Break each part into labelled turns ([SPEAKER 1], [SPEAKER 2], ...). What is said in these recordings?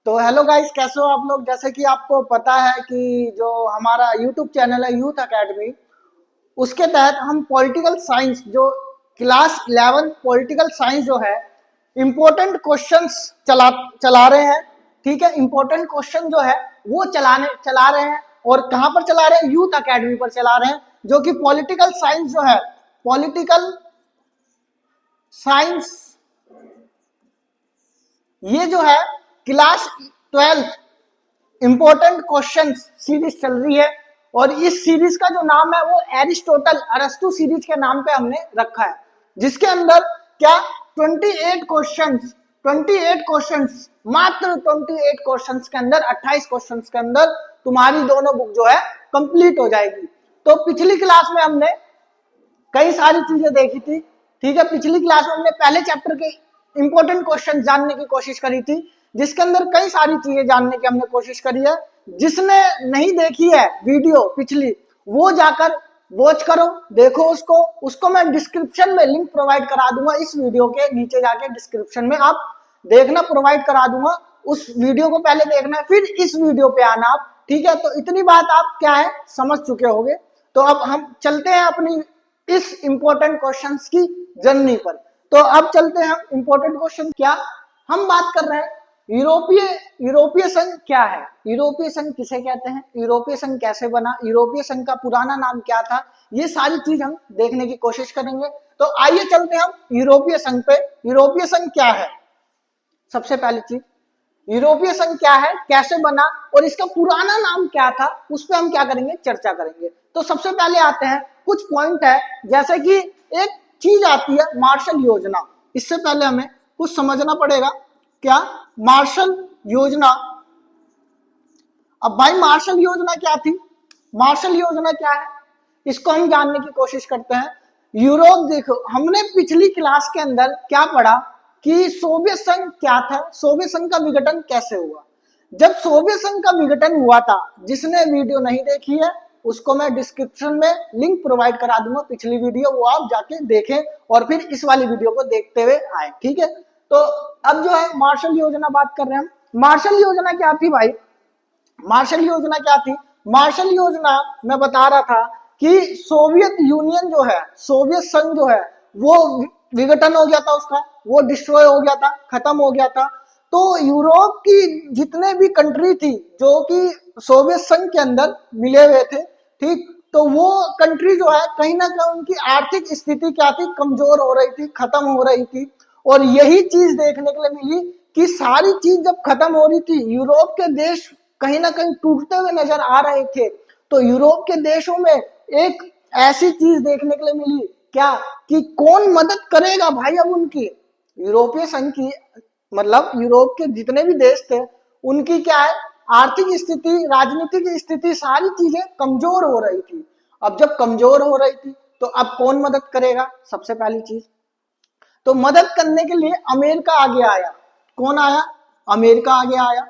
[SPEAKER 1] तो hello guys, कैसे हो आप लोग। जैसे कि आपको पता है कि जो हमारा यूट्यूब चैनल है यूथ एकेडमी, उसके तहत हम पॉलिटिकल साइंस जो क्लास 11 पॉलिटिकल साइंस जो है इम्पोर्टेंट क्वेश्चंस चला चला रहे हैं। ठीक है, इम्पोर्टेंट क्वेश्चन जो है वो चला रहे हैं। और कहाँ पर चला रहे हैं? यूथ एकेडमी पर चला रहे हैं। जो कि पॉलिटिकल साइंस जो है, पॉलिटिकल साइंस ये जो है क्लास 12 इंपॉर्टेंट क्वेश्चंस सीरीज चल रही है। और इस सीरीज का जो नाम है वो एरिस्टोटल अरस्तु सीरीज के नाम पे हमने रखा है, जिसके अंदर क्या 28 क्वेश्चंस 28 क्वेश्चंस मात्र 28 क्वेश्चंस के अंदर 28 क्वेश्चंस के अंदर तुम्हारी दोनों बुक जो है कंप्लीट हो जाएगी। तो पिछली क्लास में हमने कई सारी चीजें देखी थी। ठीक है, पिछली क्लास में हमने पहले चैप्टर के इंपॉर्टेंट क्वेश्चन जानने की कोशिश करी थी, जिसके अंदर कई सारी चीजें जानने की हमने कोशिश करी है। जिसने नहीं देखी है वीडियो पिछली, वो जाकर वॉच करो, देखो उसको मैं डिस्क्रिप्शन में लिंक प्रोवाइड करा दूंगा। इस वीडियो के नीचे जाके डिस्क्रिप्शन में आप देखना, प्रोवाइड करा दूंगा। उस वीडियो को पहले देखना है, फिर इस वीडियो पे आना आप। ठीक है, तो इतनी बात आप क्या है समझ चुके होंगे। तो अब हम चलते हैं अपनी इस इंपॉर्टेंट क्वेश्चंस की जर्नी पर। तो अब चलते हैं हम इंपॉर्टेंट क्वेश्चन। क्या हम बात कर रहे हैं? यूरोपीय संघ क्या है? यूरोपीय संघ किसे कहते हैं? यूरोपीय संघ कैसे बना? यूरोपीय संघ का पुराना नाम क्या था? ये सारी चीज हम देखने की कोशिश करेंगे। तो आइए चलते हैं हम यूरोपीय संघ पे। यूरोपीय संघ क्या है? सबसे पहली चीज, यूरोपीय संघ क्या है, कैसे बना और इसका पुराना नाम क्या था, उस पर हम क्या करेंगे, चर्चा करेंगे। तो सबसे पहले आते हैं कुछ पॉइंट है, जैसे कि एक चीज आती है मार्शल योजना। इससे पहले हमें कुछ समझना पड़ेगा। क्या? मार्शल योजना। अब भाई मार्शल योजना क्या थी? मार्शल योजना क्या है, इसको हम जानने की कोशिश करते हैं। यूरोप, देखो हमने पिछली क्लास के अंदर क्या पढ़ा कि सोवियत संघ क्या था, सोवियत संघ का विघटन कैसे हुआ। जब सोवियत संघ का विघटन हुआ था, जिसने वीडियो नहीं देखी है उसको मैं डिस्क्रिप्शन में लिंक प्रोवाइड करा दूंगा, पिछली वीडियो, वो आप जाके देखें और फिर इस वाली वीडियो को देखते हुए आए। ठीक है, तो अब जो है मार्शल योजना बात कर रहे हैं हम। मार्शल योजना क्या थी भाई? मार्शल योजना क्या थी? मार्शल योजना मैं बता रहा था कि सोवियत यूनियन जो है, सोवियत संघ जो है, वो विघटन हो गया था, उसका वो डिस्ट्रॉय हो गया था, खत्म हो गया था। तो यूरोप की जितने भी कंट्री थी जो कि सोवियत संघ के अंदर मिले हुए थे, ठीक, तो वो कंट्री जो है कहीं ना कहीं उनकी आर्थिक स्थिति क्या थी, कमजोर हो रही थी, खत्म हो रही थी। और यही चीज देखने के लिए मिली कि सारी चीज जब खत्म हो रही थी, यूरोप के देश कहीं ना कहीं टूटते हुए नजर आ रहे थे। तो यूरोप के देशों में एक ऐसी चीज देखने के लिए मिली, क्या कि कौन मदद करेगा भाई अब उनकी, यूरोपीय संघ की, मतलब यूरोप के जितने भी देश थे उनकी क्या है, आर्थिक स्थिति, राजनीतिक स्थिति, सारी चीजें कमजोर हो रही थी। अब जब कमजोर हो रही थी तो अब कौन मदद करेगा? सबसे पहली चीज तो मदद करने के लिए अमेरिका आगे आया। कौन आया? अमेरिका आगे आया।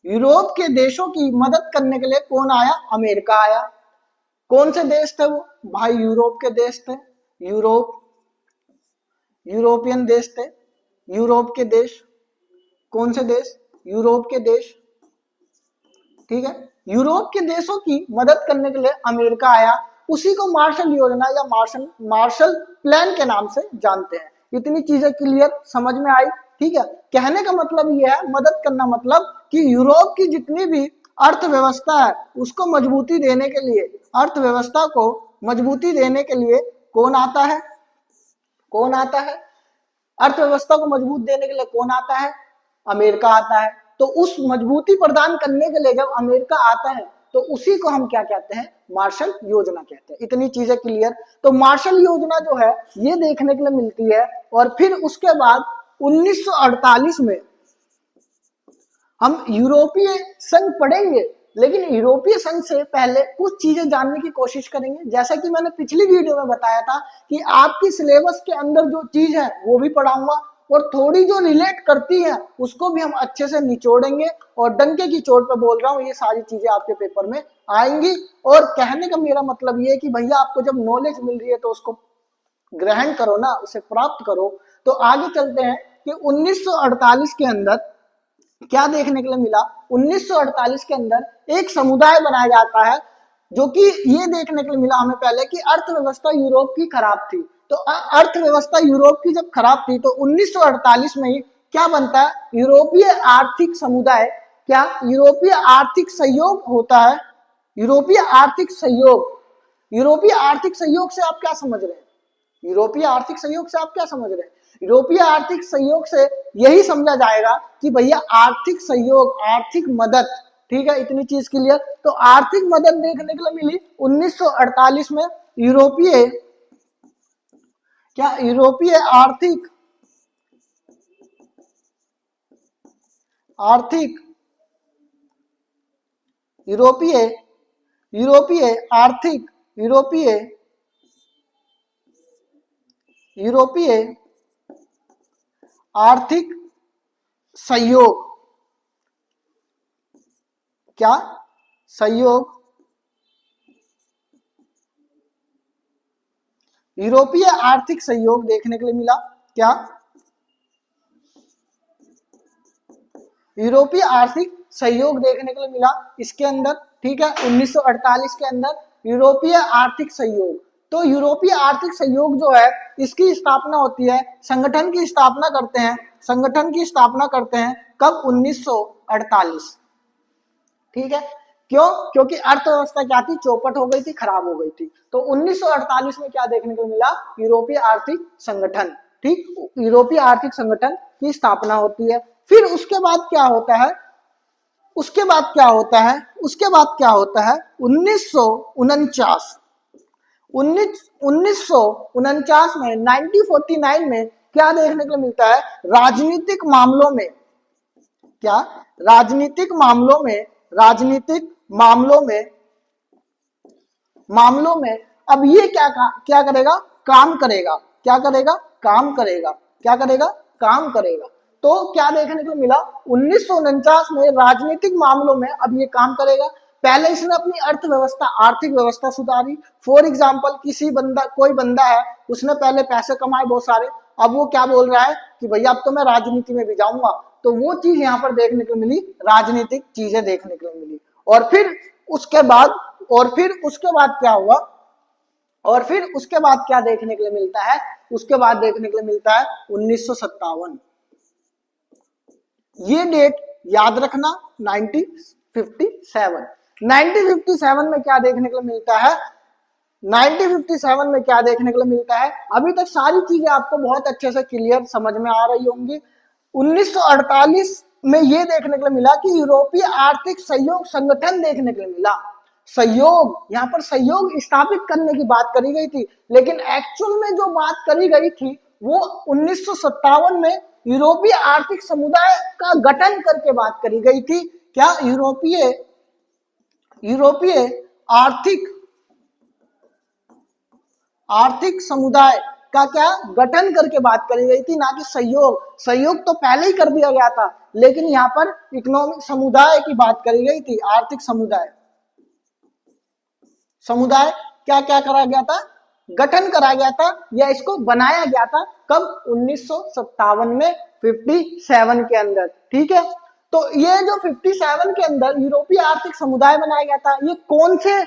[SPEAKER 1] यूरोप के देशों की मदद करने के लिए कौन आया? अमेरिका आया। कौन से देश थे वो भाई? यूरोप के देश थे। यूरोपियन देश थे। यूरोप के देश, कौन से देश? यूरोप के देश। ठीक है, यूरोप के देशों की मदद करने के लिए अमेरिका आया। उसी को मार्शल योजना या मार्शल प्लान के नाम से जानते हैं। इतनी चीजें क्लियर समझ में आई? ठीक है, कहने का मतलब यह है, मदद करना मतलब कि यूरोप की जितनी भी अर्थव्यवस्था है उसको मजबूती देने के लिए, अर्थव्यवस्था को मजबूती देने के लिए कौन आता है? कौन आता है? अर्थव्यवस्था को मजबूत देने के लिए कौन आता है? अमेरिका आता है। तो उस मजबूती प्रदान करने के लिए जब अमेरिका आता है तो उसी को हम क्या कहते हैं? मार्शल योजना कहते हैं। इतनी चीजें क्लियर। तो मार्शल योजना जो है ये देखने के लिए मिलती है। और फिर उसके बाद 1948 में हम यूरोपीय संघ पढ़ेंगे, लेकिन यूरोपीय संघ से पहले कुछ चीजें जानने की कोशिश करेंगे। जैसा कि मैंने पिछली वीडियो में बताया था कि आपकी सिलेबस के अंदर जो चीज है वो भी पढ़ाऊंगा, और थोड़ी जो रिलेट करती है उसको भी हम अच्छे से निचोड़ेंगे। और डंके की चोट पे बोल रहा हूँ, ये सारी चीजें आपके पेपर में आएंगी। और कहने का मेरा मतलब ये है कि भैया आपको जब नॉलेज मिल रही है तो उसको ग्रहण करो ना, उसे प्राप्त करो। तो आगे चलते हैं कि 1948 के अंदर क्या देखने के लिए मिला, 1948 के अंदर एक समुदाय बनाया जाता है, जो कि ये देखने के लिए मिला हमें पहले कि अर्थव्यवस्था यूरोप की खराब थी। तो अर्थव्यवस्था यूरोप की जब खराब थी तो 1948 में ही क्या बनता है, यूरोपीय आर्थिक समुदाय, क्या यूरोपीय आर्थिक सहयोग होता है। यूरोपीय आर्थिक सहयोग, यूरोपीय आर्थिक सहयोग से आप क्या समझ रहे हैं, यूरोपीय आर्थिक सहयोग से आप क्या समझ रहे हैं, यूरोपीय आर्थिक सहयोग से यही समझा जाएगा कि भैया आर्थिक सहयोग, आर्थिक मदद, ठीक है, इतनी चीज क्लियर। तो आर्थिक मदद देखने के लिए मिली 1948 में। यूरोपीय, क्या यूरोपीय आर्थिक, आर्थिक यूरोपीय, यूरोपीय आर्थिक, यूरोपीय, यूरोपीय आर्थिक सहयोग, क्या सहयोग, यूरोपीय आर्थिक सहयोग देखने के लिए मिला। क्या यूरोपीय आर्थिक सहयोग देखने के लिए मिला इसके अंदर, ठीक है, 1948 के अंदर यूरोपीय आर्थिक सहयोग। तो यूरोपीय आर्थिक सहयोग जो है, इसकी स्थापना होती है, संगठन की स्थापना करते हैं, संगठन की स्थापना करते हैं कब, 1948, ठीक है। क्यों, क्योंकि अर्थव्यवस्था क्या थी, चौपट हो गई थी, खराब हो गई थी। तो 1948 में क्या देखने को मिला, यूरोपीय आर्थिक संगठन, ठीक, यूरोपीय आर्थिक संगठन की स्थापना होती है। फिर उसके बाद क्या होता है, उसके बाद क्या होता है, उसके बाद क्या होता है, 1949, 1949 में, 1949 में क्या देखने को मिलता है, राजनीतिक मामलों में, क्या राजनीतिक मामलों में, राजनीतिक मामलों में, मामलों में अब ये क्या करेगा, काम करेगा, क्या करेगा, काम करेगा, क्या करेगा, काम करेगा। तो क्या देखने को मिला, 1949 में राजनीतिक मामलों में अब ये काम करेगा। पहले इसने अपनी अर्थव्यवस्था, आर्थिक व्यवस्था सुधारी। फॉर एग्जाम्पल, किसी बंदा, कोई बंदा है, उसने पहले पैसे कमाए बहुत सारे, अब वो क्या बोल रहा है कि भैया अब तो मैं राजनीति में भी जाऊंगा। तो वो चीज यहाँ पर देखने को मिली, राजनीतिक चीजें देखने को मिली। और फिर उसके बाद, और फिर उसके बाद क्या हुआ, और फिर उसके बाद क्या देखने के लिए मिलता है, उसके बाद देखने के लिए मिलता है 1957। ये डेट याद रखना, 1957, 1957 में क्या देखने के लिए मिलता है, 1957 में क्या देखने के लिए मिलता है। अभी तक सारी चीजें आपको बहुत अच्छे से क्लियर समझ में आ रही होंगी। 1948 में ये देखने के लिए मिला कि यूरोपीय आर्थिक सहयोग संगठन देखने के लिए मिला। सहयोग, यहाँ पर सहयोग स्थापित करने की बात करी गई थी, लेकिन एक्चुअल में जो बात करी गई थी वो 1957 में यूरोपीय आर्थिक समुदाय का गठन करके बात करी गई थी। क्या यूरोपीय, यूरोपीय आर्थिक, आर्थिक समुदाय का क्या गठन करके बात करी गई थी, ना कि सहयोग। सहयोग तो पहले ही कर दिया गया था, लेकिन यहाँ पर इकोनॉमिक समुदाय की बात करी गई थी, आर्थिक समुदाय, समुदाय क्या क्या करा गया था, गठन करा गया था, या इसको बनाया गया था कब, 1957 में, 57 के अंदर, ठीक है। तो ये जो 57 के अंदर यूरोपीय आर्थिक समुदाय बनाया गया था, ये कौन से,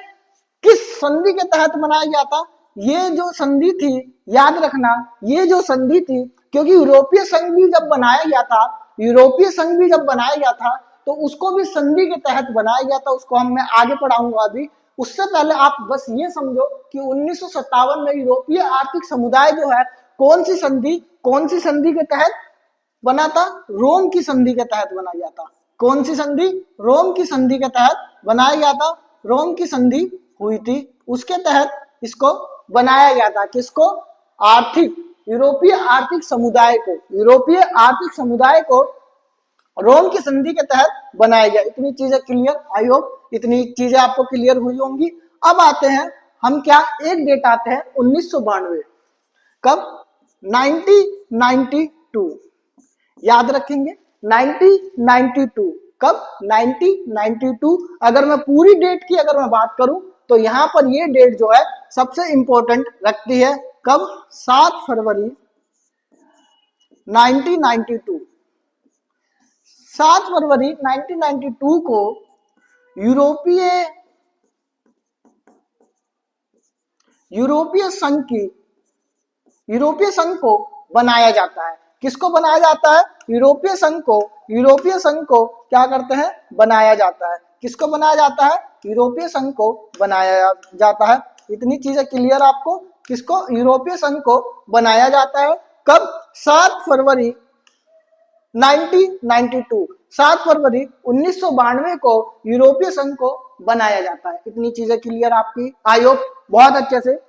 [SPEAKER 1] किस संधि के तहत बनाया गया था, ये जो संधि थी, याद रखना, ये जो संधि थी, क्योंकि यूरोपीय संघ भी जब बनाया गया था, यूरोपीय संघ भी जब बनाया गया था तो उसको भी संधि के तहत बनाया गया था, उसको मैं आगे पढ़ाऊंगा अभी। उससे पहले आप बस ये समझो कि 1957 में यूरोपीय आर्थिक समुदाय जो है, कौन सी संधि, कौन सी संधि के तहत बना था, रोम की संधि के तहत बनाया गया था। कौन सी संधि, रोम की संधि के तहत बनाया गया था, रोम की संधि हुई थी, उसके तहत इसको बनाया गया था। किसको, आर्थिक, यूरोपीय आर्थिक समुदाय को, यूरोपीय आर्थिक समुदाय को रोम की संधि के तहत बनाया गया। इतनी चीजें क्लियर, आई होप इतनी चीजें आपको क्लियर हुई होंगी। अब आते हैं हम, क्या एक डेट आते हैं 1992, कब, 1992, याद रखेंगे 1992, कब, 1992। अगर मैं पूरी डेट की अगर मैं बात करूं तो यहां पर ये डेट जो है सबसे इंपॉर्टेंट रखती है, कब, 7 फरवरी 1992, 7 फरवरी 1992 को यूरोपीय संघ को बनाया जाता है। किसको बनाया जाता है? यूरोपीय संघ को क्या करते हैं? बनाया जाता है। किसको बनाया जाता है? यूरोपीय संघ को बनाया जाता है। इतनी चीजें क्लियर आपको? किसको? यूरोपीय संघ को बनाया जाता है। कब? 7 फरवरी 1992, 7 फरवरी 1992 को यूरोपीय संघ को बनाया जाता है। इतनी चीजें क्लियर आपकी? आई होप बहुत अच्छे से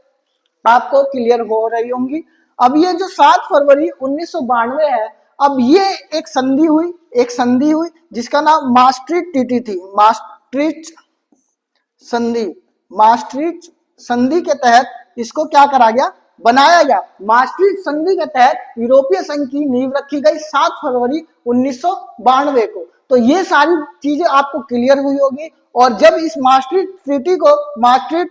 [SPEAKER 1] आपको क्लियर हो रही होंगी। अब ये जो 7 फरवरी 1992 है, अब ये एक संधि हुई जिसका नाम maastricht टीटी थी। maastricht संधि के तहत इसको क्या करा गया? बनाया गया। maastricht संधि के तहत यूरोपीय संघ की नींव रखी गई 7 फरवरी 1992 को। तो ये सारी चीजें आपको क्लियर हुई होगी। और जब इस maastricht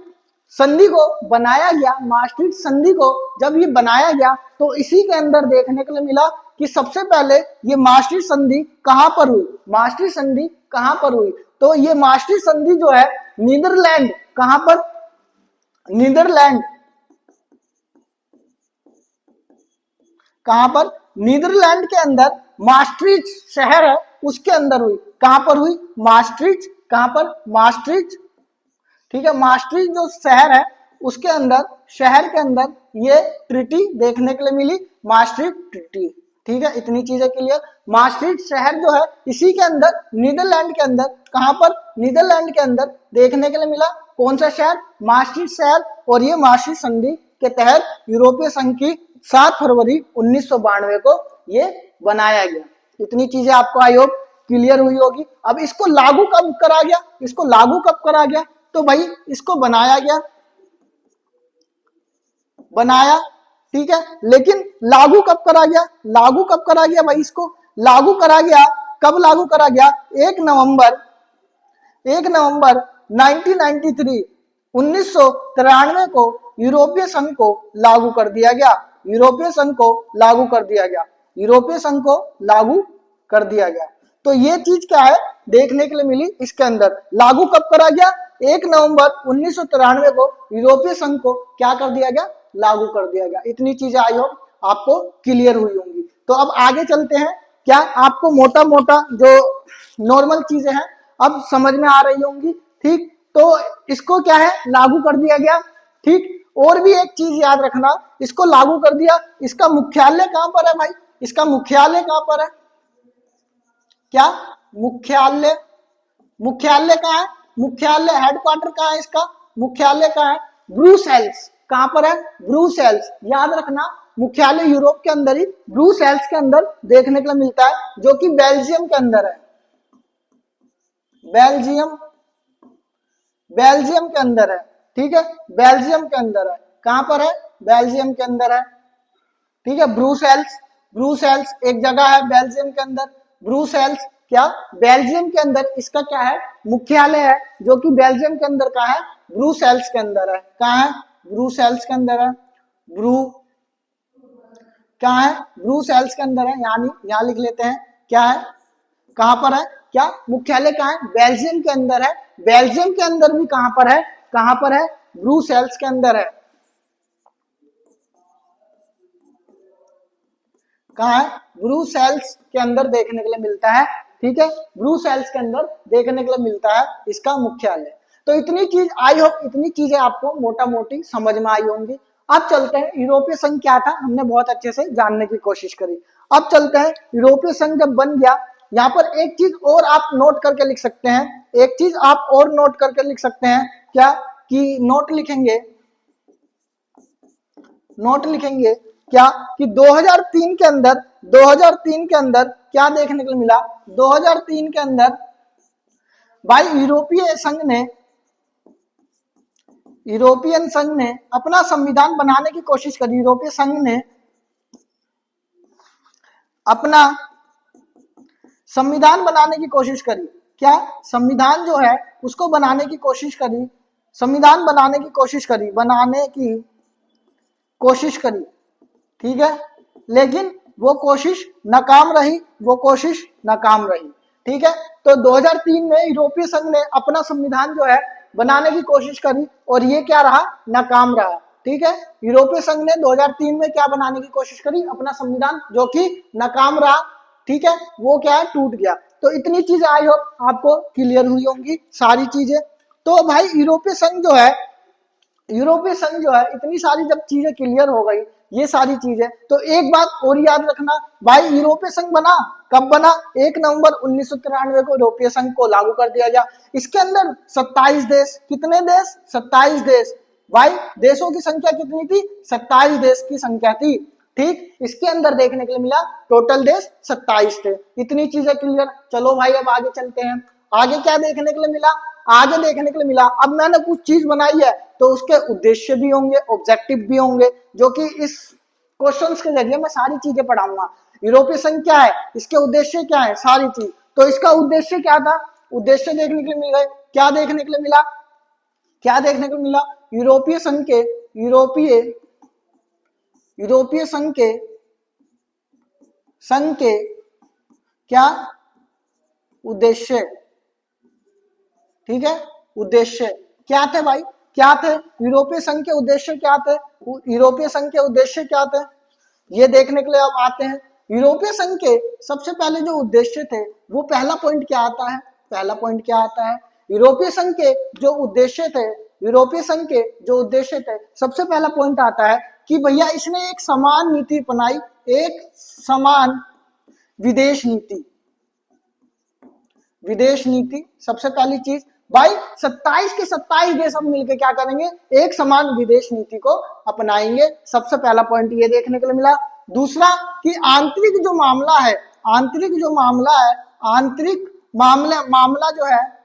[SPEAKER 1] संधि को बनाया गया, maastricht संधि को जब ये बनाया गया, तो इसी के अंदर देखने के लिए मिला कि सबसे पहले ये maastricht संधि कहां पर हुई? maastricht संधि कहां पर हुई? तो ये maastricht संधि जो है नीदरलैंड, कहां पर? नीदरलैंड, कहां पर? नीदरलैंड के अंदर maastricht शहर है उसके अंदर हुई। कहां पर हुई? maastricht, कहां पर? maastricht, ठीक है। maastricht जो शहर है उसके अंदर, शहर के अंदर ये ट्रीटी देखने के लिए मिली, maastricht ट्रीटी, ठीक है। इतनी चीजें क्लियर। maastricht शहर जो है इसी के अंदर, नीदरलैंड के अंदर, कहां पर? नीदरलैंड के अंदर देखने के लिए मिला। कौन सा शहर? maastricht शहर। और ये maastricht संधि के तहत यूरोपीय संघ की 7 फरवरी 1992 को ये बनाया गया। इतनी चीजें आपको आई होप क्लियर हुई होगी। अब इसको लागू कब करा गया? इसको लागू कब करा गया? तो भाई इसको बनाया गया, ठीक है, लेकिन लागू कब करा गया? लागू कब करा गया भाई? इसको लागू करा गया, कब लागू करा गया? 1 नवंबर 1993 1993 को यूरोपीय संघ को लागू कर दिया गया। यूरोपीय संघ को लागू कर दिया गया। यूरोपीय संघ को लागू कर दिया गया। तो ये चीज क्या है देखने के लिए मिली इसके अंदर। लागू कब करा गया? 1 नवंबर 1993 को यूरोपीय संघ को क्या कर दिया गया? लागू कर दिया गया। इतनी चीजें आई होप आपको क्लियर हुई होंगी। तो अब आगे चलते हैं। क्या आपको मोटा मोटा जो नॉर्मल चीजें हैं अब समझ में आ रही होंगी? ठीक, तो इसको क्या है? लागू कर दिया गया, ठीक। और भी एक चीज याद रखना, इसको लागू कर दिया, इसका मुख्यालय कहां पर है भाई? इसका मुख्यालय कहां पर है? क्या मुख्यालय? मुख्यालय कहां है? मुख्यालय, हेडक्वार्टर कहां है इसका? मुख्यालय कहां है? ब्रुसेल्स। कहां पर है? ब्रुसेल्स। याद रखना, मुख्यालय यूरोप के अंदर ही ब्रुसेल्स के अंदर देखने के लिए मिलता है, जो कि बेल्जियम के अंदर है। बेल्जियम के अंदर है, ठीक है, बेल्जियम के अंदर है। कहां पर है? बेल्जियम के अंदर है, ठीक है। ब्रुसेल्स एक जगह है बेल्जियम के अंदर। ब्रुसेल्स क्या? बेल्जियम के अंदर इसका क्या है? मुख्यालय है, जो कि बेल्जियम के अंदर कहां है? ब्रुसेल्स के अंदर है। कहां है? ब्रुसेल्स के अंदर है। कहां है? ब्रुसेल्स के अंदर है। यानी यहां लिख लेते हैं, क्या है? कहां पर है? क्या मुख्यालय कहां है? बेल्जियम के अंदर है। बेल्जियम के अंदर भी कहां पर है? कहां पर है? ब्रुसेल्स के अंदर है। कहां है? ब्रुसेल्स के अंदर देखने के लिए मिलता है, ठीक है। ब्रुसेल्स के अंदर देखने के लिए मिलता है इसका मुख्यालय। तो इतनी चीज आई होप, इतनी चीजें आपको मोटा मोटी समझ में आई होंगी। अब चलते हैं यूरोपीय संघ क्या था, हमने बहुत अच्छे से जानने की कोशिश करी। अब चलते हैं यूरोपीय संघ जब बन गया, यहाँ पर एक चीज और आप नोट करके लिख सकते हैं। एक चीज आप और नोट करके लिख सकते हैं, क्या? कि नोट लिखेंगे क्या कि 2003 के अंदर क्या देखने के लिए मिला? 2003 के अंदर भाई यूरोपियन संघ ने अपना संविधान बनाने की कोशिश करी। यूरोपीय संघ ने अपना संविधान बनाने की कोशिश करी। क्या? संविधान जो है उसको बनाने की कोशिश करी, संविधान बनाने की कोशिश करी, ठीक है। लेकिन वो कोशिश नाकाम रही। ठीक है। तो 2003 में यूरोपीय संघ ने अपना संविधान जो है बनाने की कोशिश करी और ये क्या रहा, नाकाम रहा। ठीक है, यूरोपीय संघ ने 2003 में क्या बनाने की कोशिश करी, अपना संविधान, जो कि नाकाम रहा। ठीक है, वो क्या है, टूट गया। तो इतनी चीजें आई होप आपको क्लियर हुई होंगी सारी चीजें। तो भाई यूरोपीय संघ जो है, इतनी सारी जब चीजें क्लियर हो गई, ये सारी चीजें, तो एक बात और याद रखना भाई, यूरोपीय संघ बना कब बना, 1 नवंबर 1993 को यूरोपीय संघ को लागू कर दिया गया। इसके अंदर 27 देश, कितने देश, 27 देश। भाई देशों की संख्या कितनी थी, 27 देश की संख्या थी। ठीक, इसके अंदर देखने के लिए मिला टोटल देश 27 थे। इतनी चीजें क्लियर। चलो भाई अब आगे चलते हैं। आगे क्या देखने के लिए मिला, आगे देखने के लिए मिला, अब मैंने कुछ चीज बनाई है तो उसके उद्देश्य भी होंगे, ऑब्जेक्टिव भी होंगे, जो कि इस क्वेश्चंस के जरिए मैं सारी चीजें पढ़ाऊंगा। यूरोपीय संघ क्या है, इसके उद्देश्य क्या है, सारी चीज। तो इसका उद्देश्य क्या था, उद्देश्य देखने के लिए मिल गए। क्या देखने के लिए मिला, क्या देखने को मिला, यूरोपीय संघ के संघ के क्या उद्देश्य। ठीक है, उद्देश्य क्या थे भाई, क्या थे यूरोपीय संघ के उद्देश्य, क्या थे यूरोपीय संघ के उद्देश्य, क्या थे, ये देखने के लिए अब आते हैं। यूरोपीय संघ के सबसे पहले जो उद्देश्य थे, वो पहला पॉइंट क्या आता है, पहला पॉइंट क्या आता है, यूरोपीय संघ के जो उद्देश्य थे, यूरोपीय संघ के जो उद्देश्य थे, सबसे पहला पॉइंट आता है कि भैया इसने एक समान नीति अपनाई, एक समान विदेश नीति, विदेश नीति। सबसे पहली चीज भाई, 27 के 27 देश अब मिलकर क्या करेंगे, एक समान विदेश नीति को अपनाएंगे। सबसे पहला पॉइंट ये देखने के लिए मिला। दूसरा कि आंतरिक जो मामला है, आंतरिक जो मामला है, आंतरिक मामला जो है,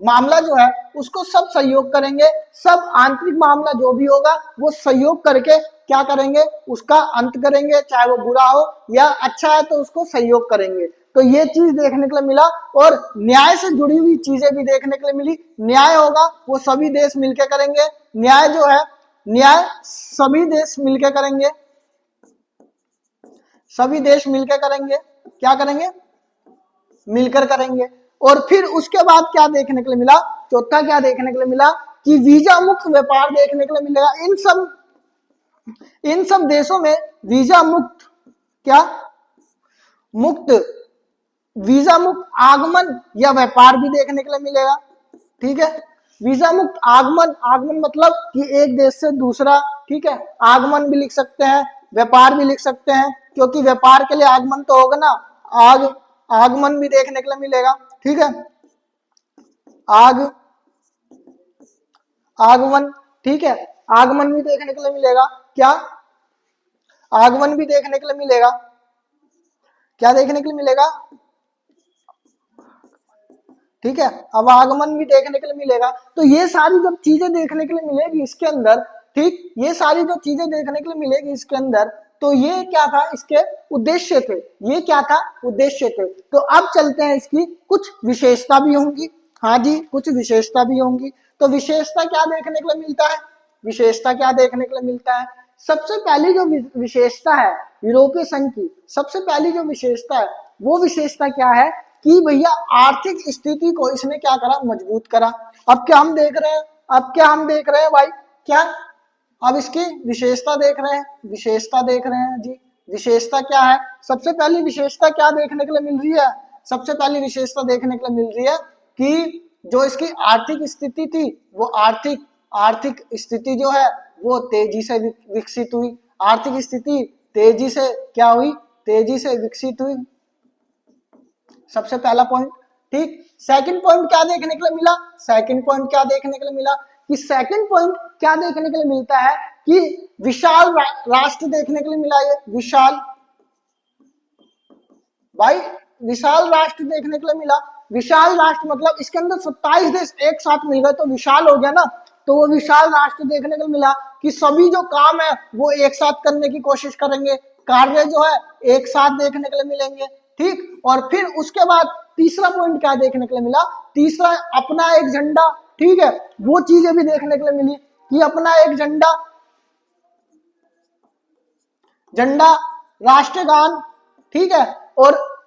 [SPEAKER 1] मामला जो है उसको सब सहयोग करेंगे। सब आंतरिक मामला जो भी होगा वो सहयोग करके क्या करेंगे, उसका अंत करेंगे, चाहे वो बुरा हो या अच्छा है तो उसको सहयोग करेंगे। तो ये चीज देखने के लिए मिला। और न्याय से जुड़ी हुई चीजें भी देखने के लिए मिली। न्याय होगा वो सभी देश मिलकर करेंगे, न्याय जो है, न्याय सभी देश मिलकर करेंगे, सभी देश मिलकर करेंगे, क्या करेंगे, मिलकर करेंगे। और फिर उसके बाद क्या देखने के लिए मिला, चौथा क्या देखने के लिए मिला कि वीजा मुक्त व्यापार देखने के लिए मिलेगा। इन सब देशों में वीजा मुक्त, क्या मुक्त, वीजा मुक्त आगमन या व्यापार भी देखने के लिए मिलेगा। ठीक है, वीजा मुक्त आगमन, आगमन मतलब कि एक देश से दूसरा, ठीक है, आगमन भी लिख सकते हैं, व्यापार भी लिख सकते हैं, क्योंकि व्यापार के लिए आगमन तो होगा ना, आगमन भी देखने के लिए मिलेगा। ठीक है, आगमन, ठीक है, आगमन भी देखने के लिए मिलेगा। क्या, आगमन भी देखने के लिए मिलेगा, क्या देखने के लिए मिलेगा, ठीक है, अब आगमन भी देखने के लिए मिलेगा। तो ये सारी जब चीजें देखने के लिए मिलेगी इसके अंदर, ठीक, ये सारी जो चीजें देखने के लिए मिलेगी इसके अंदर, तो ये क्या था, इसके उद्देश्य थे, ये क्या था, उद्देश्य थे। तो अब चलते हैं, इसकी कुछ विशेषता भी होंगी। हाँ जी, कुछ विशेषता भी होंगी। तो विशेषता क्या देखने के लिए मिलता है, विशेषता क्या देखने के लिए मिलता है, सबसे पहली जो विशेषता है यूरोपीय संघ की, सबसे पहली जो विशेषता है वो विशेषता क्या है कि भैया आर्थिक स्थिति को इसने क्या करा, मजबूत करा। अब क्या हम देख रहे हैं, अब क्या हम देख रहे हैं भाई, क्या अब इसकी विशेषता देख रहे हैं, विशेषता देख रहे हैं जी। विशेषता क्या है, सबसे पहली विशेषता क्या देखने के लिए मिल रही है, सबसे पहली विशेषता देखने के लिए मिल रही है कि जो इसकी आर्थिक स्थिति थी, वो आर्थिक स्थिति जो है वो तेजी से विकसित हुई। आर्थिक स्थिति तेजी से क्या हुई, तेजी से विकसित हुई, सबसे पहला पॉइंट। ठीक, सेकंड पॉइंट क्या देखने के लिए मिला, सेकंड पॉइंट क्या देखने के लिए मिला कि सेकंड पॉइंट क्या देखने के लिए मिलता है कि विशाल राष्ट्र देखने के लिए मिला। ये विशाल, भाई विशाल राष्ट्र देखने के लिए मिला। विशाल राष्ट्र मतलब इसके अंदर 27 देश एक साथ मिल गए तो विशाल हो गया ना। तो वो विशाल राष्ट्र देखने को मिला कि सभी जो काम है वो एक साथ करने की कोशिश करेंगे, कार्य जो है एक साथ देखने के लिए मिलेंगे। ठीक, और फिर उसके बाद तीसरा पॉइंट क्या देखने के लिए मिला, तीसरा अपना एक झंडा। ठीक है, वो चीजें भी देखने के लिए मिली कि अपना एक झंडा, झंडा, राष्ट्रगान, ठीक है,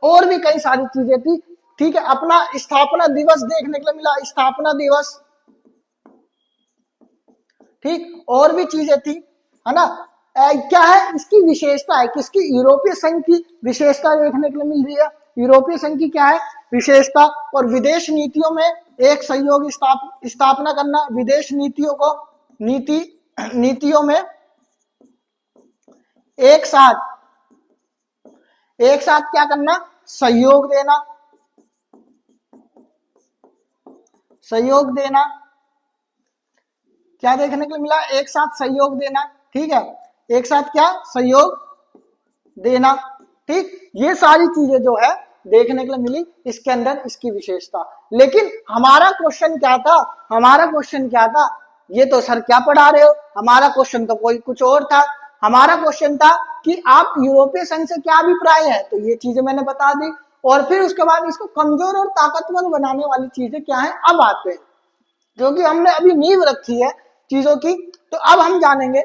[SPEAKER 1] और भी कई सारी चीजें थी। ठीक है, अपना स्थापना दिवस देखने के लिए मिला, स्थापना दिवस। ठीक, और भी चीजें थी, है ना। क्या है इसकी विशेषता है, किसकी, यूरोपीय संघ की विशेषता देखने के लिए मिल रही है। यूरोपीय संघ की क्या है विशेषता, और विदेश नीतियों में एक सहयोग स्थापना करना, विदेश नीतियों को नीतियों में एक साथ क्या करना, सहयोग देना, क्या देखने के लिए मिला, एक साथ सहयोग देना। ठीक है, एक साथ क्या, सहयोग देना। ठीक, ये सारी चीजें जो है देखने के लिए मिली इसके अंदर, इसकी विशेषता। लेकिन हमारा क्वेश्चन क्या था, ये तो सर क्या पढ़ा रहे हो, हमारा क्वेश्चन तो कोई कुछ और था। हमारा क्वेश्चन था कि आप यूरोपीय संघ से क्या अभिप्राय है, तो ये चीजें मैंने बता दी। और फिर उसके बाद इसको कमजोर और ताकतवर बनाने वाली चीजें क्या है, अब आते हैं, जो कि हमने अभी नींव रखी है चीजों की। तो अब हम जानेंगे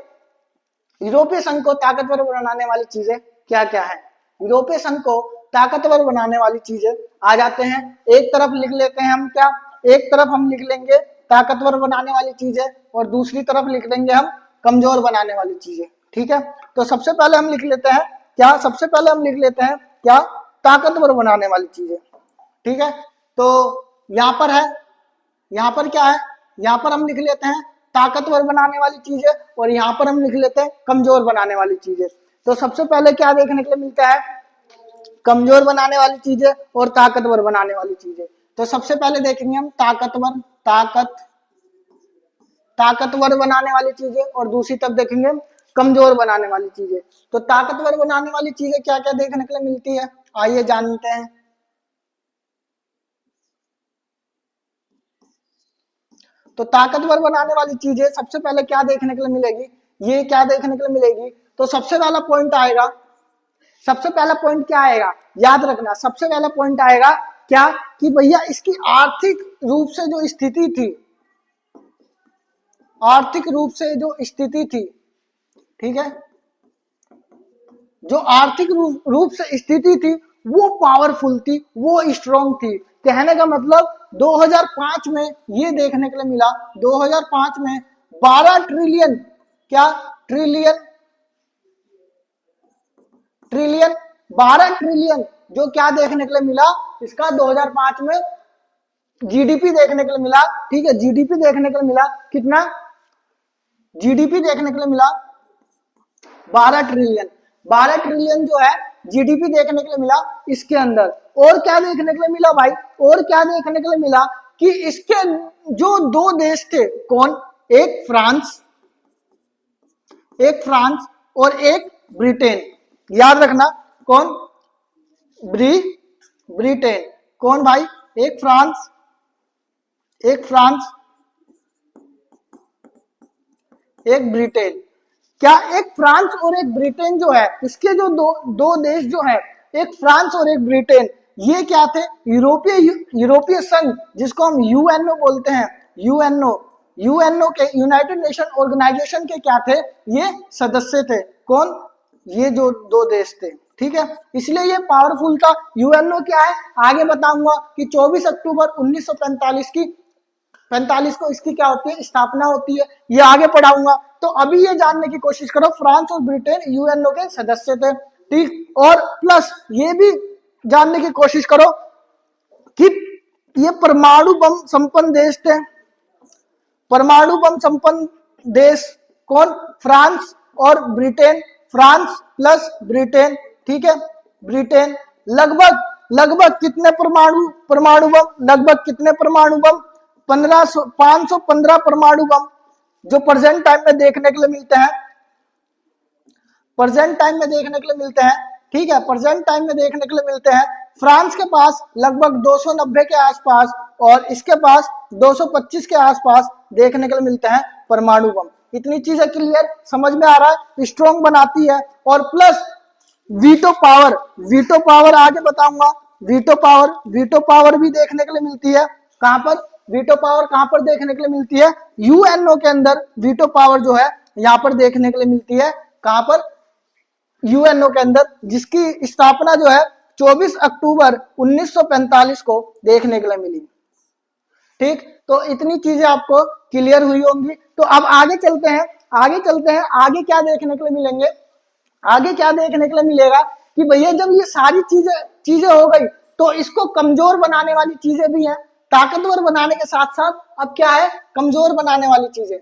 [SPEAKER 1] यूरोपीय संघ को ताकतवर बनाने वाली चीजें क्या क्या है। यूरोपीय संघ को ताकतवर बनाने वाली चीजें आ जाते हैं, एक तरफ लिख लेते हैं हम क्या, एक तरफ हम लिख लेंगे ताकतवर बनाने वाली चीजें, और दूसरी तरफ लिख लेंगे हम कमजोर बनाने वाली चीजें। ठीक है, तो सबसे पहले हम लिख लेते हैं क्या, ताकतवर बनाने वाली चीजें। ठीक है, तो यहाँ पर है, यहाँ पर क्या है, यहाँ पर हम लिख लेते हैं ताकतवर बनाने वाली चीजें, और यहाँ पर हम लिख लेते हैं कमजोर बनाने वाली चीजें। तो सबसे पहले क्या देखने के लिए मिलता है, कमजोर बनाने वाली चीजें और ताकतवर बनाने वाली चीजें। तो सबसे पहले देखेंगे हम ताकतवर बनाने वाली चीजें, और दूसरी तरफ देखेंगे हम कमजोर बनाने वाली चीजें। तो ताकतवर बनाने वाली चीजें क्या क्या देखने के लिए मिलती है, आइए जानते हैं। तो ताकतवर बनाने वाली चीजें सबसे पहले क्या देखने के लिए मिलेगी, ये क्या देखने के लिए मिलेगी, तो सबसे पहला पॉइंट क्या आएगा, याद रखना, सबसे पहला पॉइंट आएगा क्या, कि भैया इसकी आर्थिक रूप से जो स्थिति थी, ठीक है, जो आर्थिक रूप से स्थिति थी वो पावरफुल थी, वो स्ट्रॉन्ग थी। कहने का मतलब 2005 में ये देखने के लिए मिला, 2005 में 12 ट्रिलियन, क्या ट्रिलियन 12 ट्रिलियन जो क्या देखने के लिए मिला, इसका 2005 में जीडीपी देखने के लिए मिला। ठीक है, जीडीपी देखने के लिए मिला, कितना जीडीपी देखने के लिए मिला, 12 ट्रिलियन जो है जीडीपी देखने के लिए मिला इसके अंदर। और क्या देखने के लिए मिला भाई, और क्या देखने के लिए मिला, कि इसके जो दो देश थे, कौन, एक फ्रांस और एक ब्रिटेन, याद रखना, कौन, ब्रिटेन, कौन भाई, एक फ्रांस एक ब्रिटेन। क्या एक फ्रांस और एक ब्रिटेन जो है, इसके जो दो देश जो है, एक फ्रांस और एक ब्रिटेन, ये क्या थे, यूरोपीय संघ, जिसको हम यूएनओ बोलते हैं, यूएनओ के, यूनाइटेड नेशन ऑर्गेनाइजेशन के क्या थे, ये सदस्य थे, कौन, ये जो दो देश थे। ठीक है, इसलिए ये पावरफुल था। यूएनओ क्या है आगे बताऊंगा, कि 24 अक्टूबर 1945 को इसकी क्या होती है, स्थापना होती है, ये आगे पढ़ाऊंगा। तो अभी ये जानने की कोशिश करो, फ्रांस और ब्रिटेन यूएनओ के सदस्य थे। ठीक, और प्लस ये भी जानने की कोशिश करो कि ये परमाणु बम संपन्न देश थे, परमाणु बम संपन्न देश कौन, फ्रांस और ब्रिटेन, फ्रांस प्लस ब्रिटेन। ठीक है, ब्रिटेन लगभग कितने परमाणु बम, लगभग कितने परमाणु बम, 515 परमाणु बम जो प्रेजेंट टाइम में देखने के लिए मिलते हैं, ठीक है, प्रेजेंट टाइम में देखने के लिए मिलते हैं। फ्रांस के पास लगभग 290 के आसपास, और इसके पास 225 के आसपास देखने के लिए मिलते हैं परमाणु बम। इतनी चीजें क्लियर, समझ में आ रहा है, स्ट्रॉन्ग बनाती है। और प्लस वीटो पावर आगे बताऊंगा, वीटो पावर भी देखने के लिए मिलती है, कहां पर, वीटो पावर कहां पर देखने के लिए मिलती है, यूएनओ के अंदर वीटो पावर जो है यहां पर देखने के लिए मिलती है, कहां पर, यूएनओ के अंदर, जिसकी स्थापना जो है 24 अक्टूबर 1945 को देखने के लिए मिली। ठीक, तो इतनी चीजें आपको क्लियर हुई होंगी। तो अब आगे चलते हैं, आगे क्या देखने के लिए मिलेंगे, आगे क्या देखने के लिए मिलेगा कि भैया जब ये सारी चीजें हो गई तो इसको कमजोर बनाने वाली चीजें भी हैं, ताकतवर बनाने के साथ साथ अब क्या है, कमजोर बनाने वाली चीजें।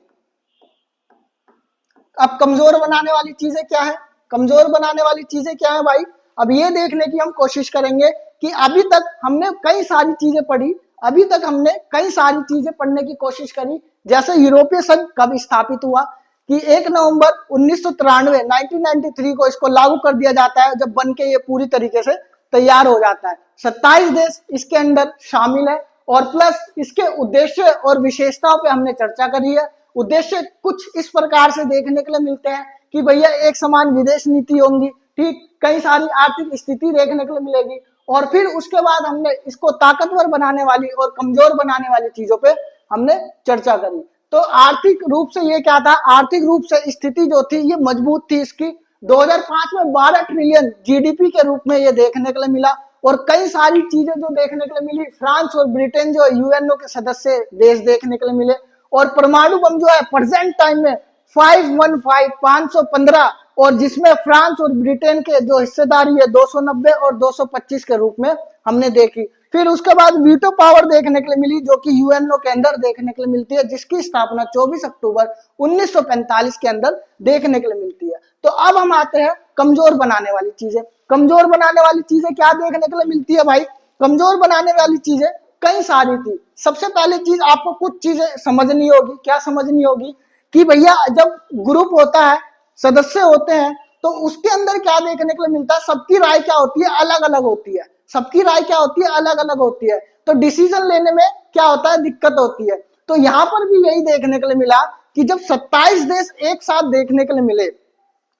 [SPEAKER 1] अब कमजोर बनाने वाली चीजें क्या है, कमजोर बनाने वाली चीजें क्या है भाई, अब ये देखने की हम कोशिश करेंगे कि अभी तक हमने कई सारी चीजें पढ़ी, अभी तक हमने कई सारी चीजें पढ़ने की कोशिश करी। जैसे यूरोपीय संघ कब स्थापित हुआ कि 1 नवंबर 1993 1993 को इसको लागू कर दिया जाता है, जब बन के ये पूरी तरीके से तैयार हो जाता है। 27 देश इसके अंदर शामिल है और प्लस इसके उद्देश्य और विशेषताओं पे हमने चर्चा करी है। उद्देश्य कुछ इस प्रकार से देखने के लिए मिलते हैं कि भैया एक समान विदेश नीति होंगी, ठीक, कई सारी आर्थिक स्थिति देखने के लिए मिलेगी, और फिर उसके बाद हमने इसको ताकतवर बनाने वाली और कमजोर बनाने वाली चीजों पे हमने चर्चा करी। तो आर्थिक रूप से ये क्या था, आर्थिक रूप से स्थिति जो थी ये मजबूत थी इसकी। 2005 में 12 ट्रिलियन जीडीपी के रूप में ये देखने के लिए मिला, और कई सारी चीजें जो देखने के लिए मिली, फ्रांस और ब्रिटेन जो यूएनओ के सदस्य देश देखने के लिए मिले, और परमाणु बम जो है प्रेजेंट टाइम में 515 और जिसमें फ्रांस और ब्रिटेन के जो हिस्सेदारी है 290 और 225 के रूप में हमने देखी। फिर उसके बाद वीटो पावर देखने के लिए मिली, जो कि यूएनओ के अंदर देखने के लिए मिलती है, जिसकी स्थापना 24 अक्टूबर 1945 के अंदर देखने के लिए मिलती है। तो अब हम आते हैं कमजोर बनाने वाली चीजें। कमजोर बनाने वाली चीजें क्या देखने के लिए मिलती है भाई, कमजोर बनाने वाली चीजें कई सारी थी। सबसे पहली चीज आपको कुछ चीजें समझनी होगी। क्या समझनी होगी कि भैया जब ग्रुप होता है, सदस्य होते हैं, तो उसके अंदर क्या देखने के लिए मिलता है, सबकी राय क्या होती है, अलग अलग होती है। सबकी राय क्या होती है, अलग अलग होती है। तो डिसीजन लेने में क्या होता है, दिक्कत होती है। तो यहां पर भी यही देखने के लिए मिला कि जब 27 देश एक साथ देखने के लिए मिले,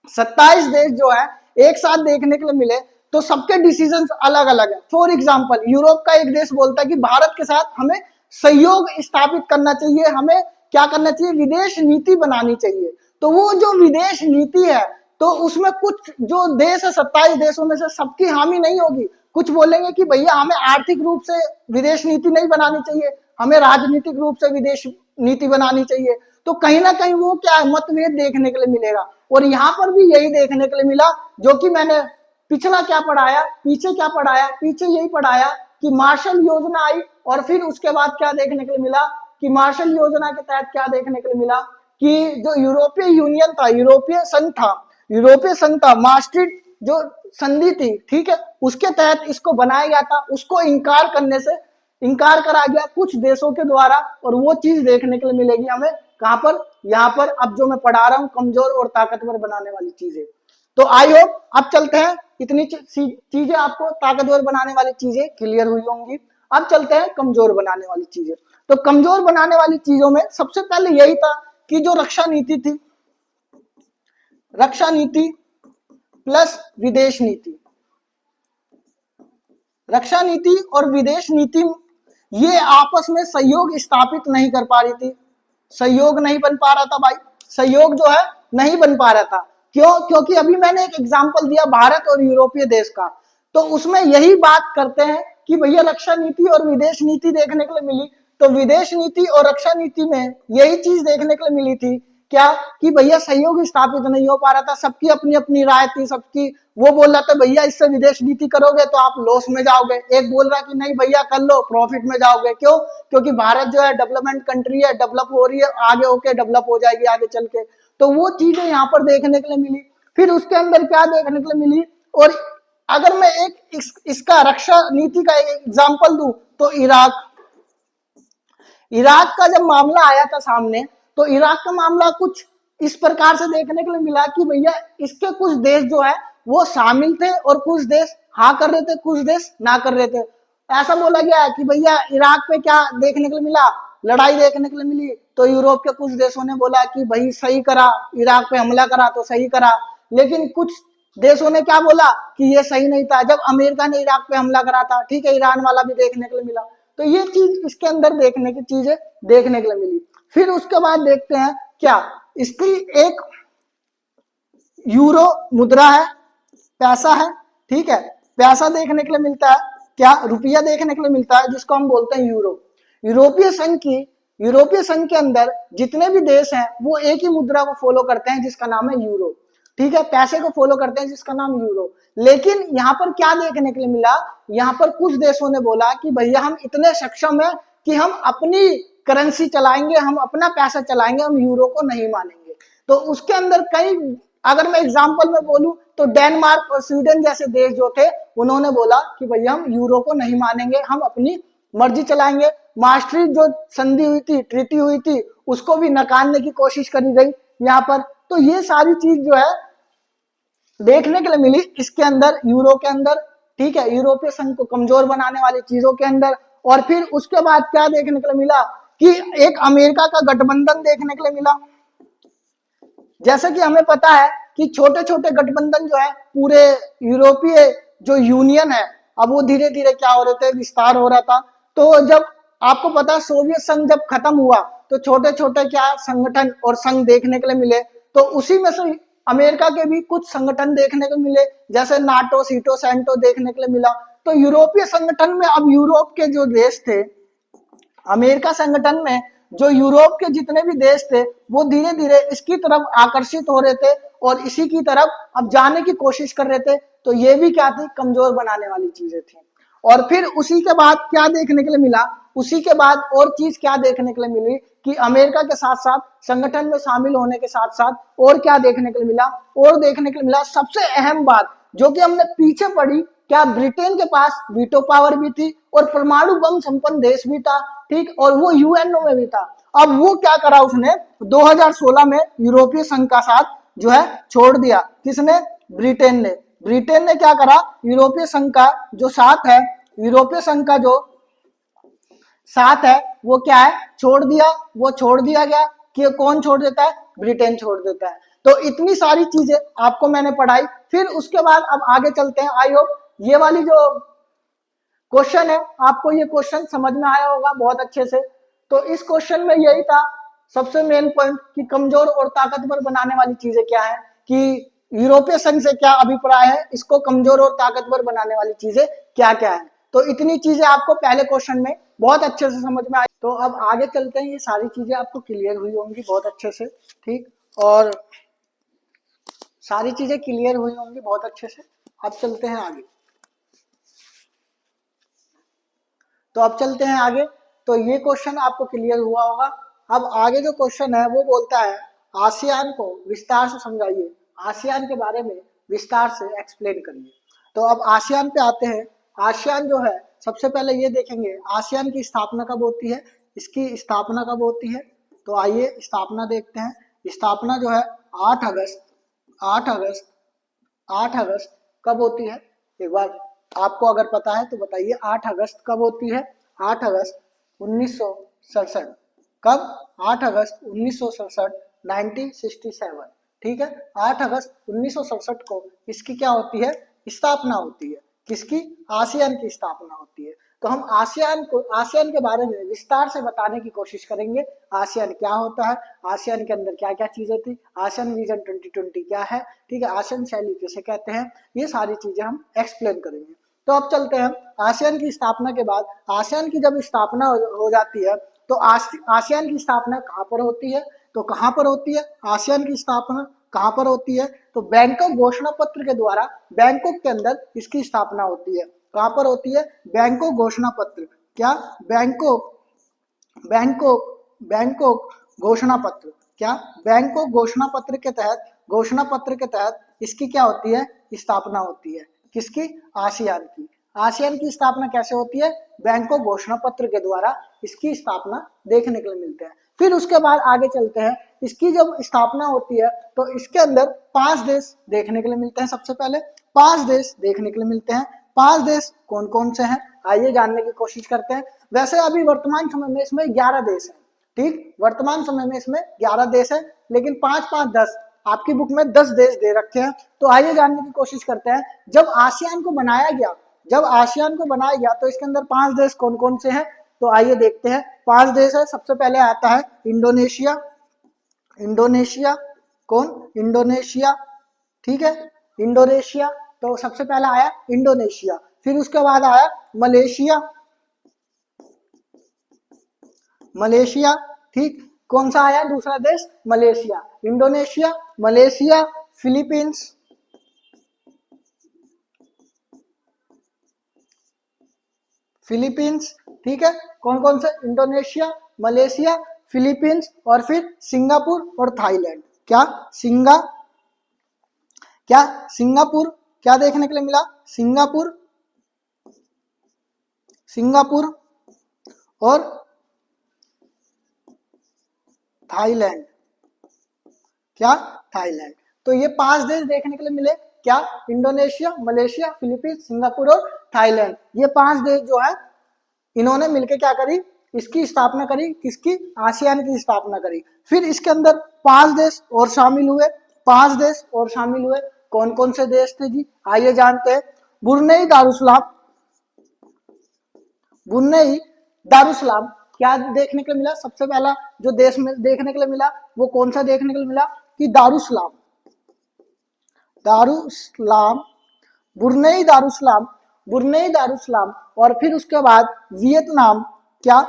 [SPEAKER 1] 27 देश जो है एक साथ देखने के लिए मिले, तो सबके डिसीजंस अलग अलग है। फॉर एग्जांपल यूरोप का एक देश बोलता है कि भारत के साथ हमें सहयोग स्थापित करना चाहिए, हमें क्या करना चाहिए, विदेश नीति बनानी चाहिए। तो वो जो विदेश नीति है, तो उसमें कुछ जो देश है 27 देशों में से सबकी हामी नहीं होगी। कुछ बोलेंगे कि भैया हमें आर्थिक रूप से विदेश नीति नहीं बनानी चाहिए, हमें राजनीतिक रूप से विदेश नीति बनानी चाहिए। तो कहीं ना कहीं वो क्या है, मतभेद देखने के लिए मिलेगा। और यहाँ पर भी यही देखने के लिए मिला, जो कि मैंने पिछला क्या पढ़ाया, पीछे क्या पढ़ाया, पीछे यही पढ़ाया कि मार्शल योजना आई, और फिर उसके बाद क्या देखने के लिए मिला कि मार्शल योजना के तहत क्या देखने के लिए मिला कि जो यूरोपीय यूनियन था, यूरोपीय संघ था, मास्ट्रिक्ट जो संधि थी, ठीक है, उसके तहत इसको बनाया गया था। उसको इनकार करा गया कुछ देशों के द्वारा, और वो चीज देखने के लिए मिलेगी हमें कहां पर, यहाँ पर। अब जो मैं पढ़ा रहा हूँ कमजोर और ताकतवर बनाने वाली चीजें। तो आई होप अब चलते हैं, इतनी चीजें आपको ताकतवर बनाने वाली चीजें क्लियर हुई होंगी। अब चलते हैं कमजोर बनाने वाली चीजें। तो कमजोर बनाने वाली चीजों में सबसे पहले यही था कि जो रक्षा नीति थी, रक्षा नीति प्लस विदेश नीति, रक्षा नीति और विदेश नीति ये आपस में सहयोग स्थापित नहीं कर पा रही थी। सहयोग नहीं बन पा रहा था भाई, सहयोग जो है नहीं बन पा रहा था। क्यों? क्योंकि अभी मैंने एक एग्जांपल दिया भारत और यूरोपीय देश का, तो उसमें यही बात करते हैं कि भैया रक्षा नीति और विदेश नीति देखने के लिए मिली। तो विदेश नीति और रक्षा नीति में यही चीज देखने के लिए मिली थी, क्या कि भैया सहयोग स्थापित नहीं हो पा रहा था, सबकी अपनी अपनी राय थी, सबकी। वो बोल रहा था भैया इससे विदेश नीति करोगे तो आप लॉस में जाओगे, एक बोल रहा कि नहीं भैया कर लो प्रॉफिट में जाओगे। क्यों? क्योंकि भारत जो है डेवलपमेंट कंट्री है, डेवलप हो रही है, आगे होके डेवलप हो जाएगी आगे चल के। तो वो चीजें यहाँ पर देखने के लिए मिली। फिर उसके अंदर क्या देखने के लिए मिली, और अगर मैं एक इसका रक्षा नीति का एक एग्जाम्पल दूं तो इराक का जब मामला आया था सामने, तो इराक का मामला कुछ इस प्रकार से देखने के लिए मिला कि भैया इसके कुछ देश जो है वो शामिल थे और कुछ देश हाँ कर रहे थे, कुछ देश ना कर रहे थे। ऐसा बोला गया है कि भैया इराक पे क्या देखने के लिए मिला, लड़ाई देखने के लिए मिली। तो यूरोप के कुछ देशों ने बोला कि भाई सही करा, इराक पे हमला करा तो सही करा। लेकिन कुछ देशों ने क्या बोला कि ये सही नहीं था। जब अमेरिका ने इराक पे हमला करा था, ठीक है, ईरान वाला भी देखने के लिए मिला। तो ये चीज इसके अंदर देखने की चीजें देखने के लिए मिली। फिर उसके बाद देखते हैं क्या, इसकी एक यूरो मुद्रा है, पैसा है, ठीक है, पैसा देखने के लिए मिलता है, क्या रुपया देखने के लिए मिलता है, जिसको हम बोलते हैं यूरो। यूरोपीय संघ के अंदर जितने भी देश हैं वो एक ही मुद्रा को फॉलो करते हैं जिसका नाम है यूरो। ठीक है, पैसे को फॉलो करते हैं जिसका नाम यूरो। लेकिन यहाँ पर क्या देखने के लिए मिला, यहाँ पर कुछ देशों ने बोला कि भैया हम इतने सक्षम हैं कि हम अपनी करेंसी चलाएंगे, हम अपना पैसा चलाएंगे, हम यूरो को नहीं मानेंगे। तो उसके अंदर कई, अगर मैं एग्जांपल में बोलूं तो डेनमार्क और स्वीडन जैसे देश जो थे उन्होंने बोला कि भैया हम यूरो को नहीं मानेंगे, हम अपनी मर्जी चलाएंगे। मास्ट्रिक्ट जो संधि हुई थी, ट्रीटी हुई थी, उसको भी नकारने की कोशिश करी गई यहाँ पर। तो ये सारी चीज जो है देखने के लिए मिली इसके अंदर, यूरो के अंदर। ठीक है, यूरोपीय संघ को कमजोर बनाने वाली चीजों के अंदर। और फिर उसके बाद क्या देखने के लिए मिला कि एक अमेरिका का गठबंधन देखने के लिए मिला। जैसे कि हमें पता है कि छोटे छोटे गठबंधन जो है पूरे यूरोपीय जो यूनियन है, अब वो धीरे धीरे क्या हो रहे थे, विस्तार हो रहा था। तो जब आपको पता है सोवियत संघ जब खत्म हुआ तो छोटे छोटे क्या संगठन और संघ देखने के लिए मिले। तो उसी में से अमेरिका के भी कुछ संगठन देखने को मिले, जैसे नाटो, सीटो, सेंटो देखने के लिए मिला। तो यूरोपीय संगठन में अब यूरोप के जो देश थे, अमेरिका संगठन में जो यूरोप के जितने भी देश थे वो धीरे धीरे इसकी तरफ आकर्षित हो रहे थे और इसी की तरफ अब जाने की कोशिश कर रहे थे। तो ये भी क्या थी, कमजोर बनाने वाली चीजें थी। और फिर उसी के बाद क्या देखने के लिए मिला, उसी के बाद और चीज क्या देखने के लिए मिली कि अमेरिका के साथ साथ संगठन में शामिल होने के साथ साथ और क्या देखने के लिए मिला, और देखने के लिए मिला सबसे अहम बात जो कि हमने पीछे पढ़ी, क्या ब्रिटेन के पास वीटो पावर भी थी और परमाणु बम संपन्न देश भी था। ठीक, और वो यूएनओ में भी था। अब वो क्या करा उसने 2016 में यूरोपीय संघ का साथ जो है छोड़ दिया। किसने? ब्रिटेन ने। ब्रिटेन ने क्या करा, यूरोपीय संघ का जो साथ है, यूरोपीय संघ का जो साथ है वो क्या है, छोड़ दिया। वो छोड़ दिया गया कि कौन छोड़ देता है, ब्रिटेन छोड़ देता है। तो इतनी सारी चीजें आपको मैंने पढ़ाई। फिर उसके बाद अब आगे चलते हैं। आई होप ये वाली जो क्वेश्चन है आपको ये क्वेश्चन समझ में आया होगा बहुत अच्छे से। तो इस क्वेश्चन में यही था सबसे मेन पॉइंट कि कमजोर और ताकतवर बनाने वाली चीजें क्या है, कि यूरोपीय संघ से क्या अभिप्राय है, इसको कमजोर और ताकतवर बनाने वाली चीजें क्या क्या है। तो इतनी चीजें आपको पहले क्वेश्चन में बहुत अच्छे से समझ में आई। तो अब आगे चलते हैं, ये सारी चीजें आपको क्लियर हुई होंगी बहुत अच्छे से। ठीक, और सारी चीजें क्लियर हुई होंगी बहुत अच्छे से। अब चलते हैं आगे। तो अब चलते हैं आगे। तो ये क्वेश्चन आपको क्लियर हुआ होगा। अब आगे जो क्वेश्चन है वो बोलता है आसियान को विस्तार से समझाइए, आसियान के बारे में विस्तार से एक्सप्लेन करिए। तो अब आसियान पे आते हैं। आसियान जो है सबसे पहले ये देखेंगे आसियान की स्थापना कब होती है, इसकी स्थापना कब होती है। तो आइए स्थापना देखते हैं। स्थापना जो है 8 अगस्त 8 अगस्त कब होती है, एक बार आपको अगर पता है तो बताइए। 8 अगस्त कब होती है? 8 अगस्त 1967। कब? 8 अगस्त 1967, 1967। ठीक है, 8 अगस्त 1967 को इसकी क्या होती है, स्थापना होती है। किसकी? आसियान की स्थापना होती है। तो हम आसियान के बारे में विस्तार से बताने की कोशिश करेंगे। आसियान क्या होता है, आसियान के अंदर क्या क्या चीजें थी, आसियान विजन 2020 क्या है, ठीक है, आसियान शैली किसे कहते हैं, ये सारी चीजें हम एक्सप्लेन करेंगे। तो अब चलते हैं आसियान की स्थापना के बाद। आसियान की जब स्थापना हो जाती है तो आसियान की स्थापना कहाँ पर होती है, तो कहाँ पर होती है आसियान की स्थापना, कहाँ पर होती है, तो बैंकॉक घोषणा पत्र के द्वारा बैंकॉक के अंदर इसकी स्थापना होती है। कहाँ पर होती है? बैंकॉक घोषणा पत्र। क्या? बैंकॉक घोषणा पत्र। क्या? बैंकॉक घोषणा पत्र के तहत इसकी क्या होती है, स्थापना होती है। किसकी? आसियान की। आसियान की स्थापना कैसे होती है? बैंकॉक घोषणा पत्र के द्वारा इसकी स्थापना देखने के लिए मिलते हैं। फिर उसके बाद आगे चलते हैं। इसकी जब स्थापना होती है तो इसके अंदर 5 देश देखने के लिए मिलते हैं। सबसे पहले 5 देश देखने के लिए मिलते हैं। 5 देश कौन कौन से हैं, आइए जानने की कोशिश करते हैं। वैसे अभी वर्तमान समय में इसमें 11 देश हैं। ठीक, वर्तमान समय में इसमें 11 देश है, लेकिन 5 5 10 आपकी बुक में 10 देश दे रखे हैं। तो आइए जानने की कोशिश करते हैं। जब आसियान को बनाया गया तो इसके अंदर 5 देश कौन कौन से हैं, तो आइए देखते हैं। 5 देश है। सबसे पहले आता है इंडोनेशिया। कौन? इंडोनेशिया। ठीक है, इंडोनेशिया। तो सबसे पहला आया इंडोनेशिया, फिर उसके बाद आया मलेशिया, मलेशिया, ठीक। कौन सा आया दूसरा देश? Malaysia, Indonesia, Malaysia, Philippines, Philippines, ठीक है। कौन कौन से? इंडोनेशिया, मलेशिया, फिलीपींस और फिर सिंगापुर और थाईलैंड। क्या सिंगापुर क्या देखने के लिए मिला? सिंगापुर, सिंगापुर और थाईलैंड, क्या? थाईलैंड। तो ये 5 देश देखने के लिए मिले, क्या? इंडोनेशिया, मलेशिया, फिलीपींस, सिंगापुर और थाईलैंड। ये 5 देश जो है इन्होंने मिलकर क्या करी? इसकी स्थापना करी, किसकी? आसियान की स्थापना करी। फिर इसके अंदर 5 देश और शामिल हुए, 5 देश और शामिल हुए। कौन कौन से देश थे जी? आइए जानते हैं। ब्रुनेई दारुसलाम, ब्रुनेई दारुसलाम क्या देखने के लिए मिला? सबसे पहला जो देश में देखने के लिए मिला वो कौन सा देखने के लिए मिला? कि दारुसलाम, दारुसलाम, ब्रुनेई दारुसलाम, ब्रुनेई दारुसलाम। और फिर उसके बाद वियतनाम, क्या?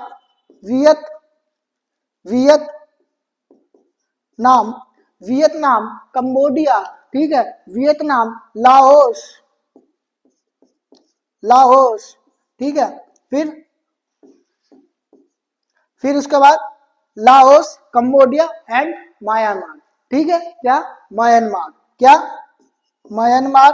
[SPEAKER 1] वियतनाम, वियतनाम, कंबोडिया, ठीक है, वियतनाम, लाओस, लाओस, ठीक है। फिर उसके बाद लाओस, कंबोडिया एंड म्यांमार, ठीक है। क्या? म्यांमार, क्या? म्यांमार,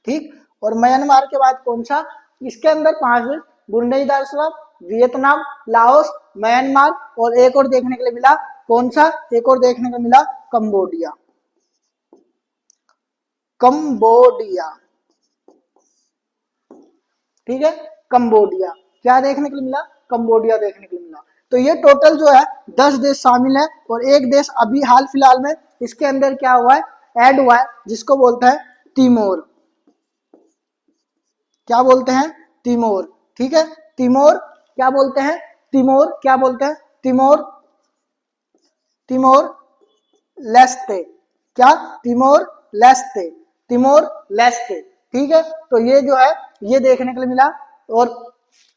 [SPEAKER 1] ठीक। और म्यांमार के बाद कौन सा? इसके अंदर 5 देश, Brunei Darussalam, Vietnam, Laos, Myanmar और एक और देखने के लिए मिला। कौन सा? एक और देखने को मिला कंबोडिया, कंबोडिया, ठीक है। कंबोडिया क्या देखने के लिए मिला? कंबोडिया देखने के लिए मिला। तो ये टोटल जो है 10 देश शामिल है और एक देश अभी हाल फिलहाल में इसके अंदर क्या हुआ है? ऐड हुआ है, जिसको बोलते हैं तिमोर। क्या बोलते हैं? तिमोर, ठीक है। तिमोर क्या बोलते हैं? तिमोर क्या बोलते हैं? तिमोर, तिमोर लेस्ते, क्या? तिमोर लेस्ते, तिमोर लेस्ते, ठीक है। तो ये जो है ये देखने के लिए मिला और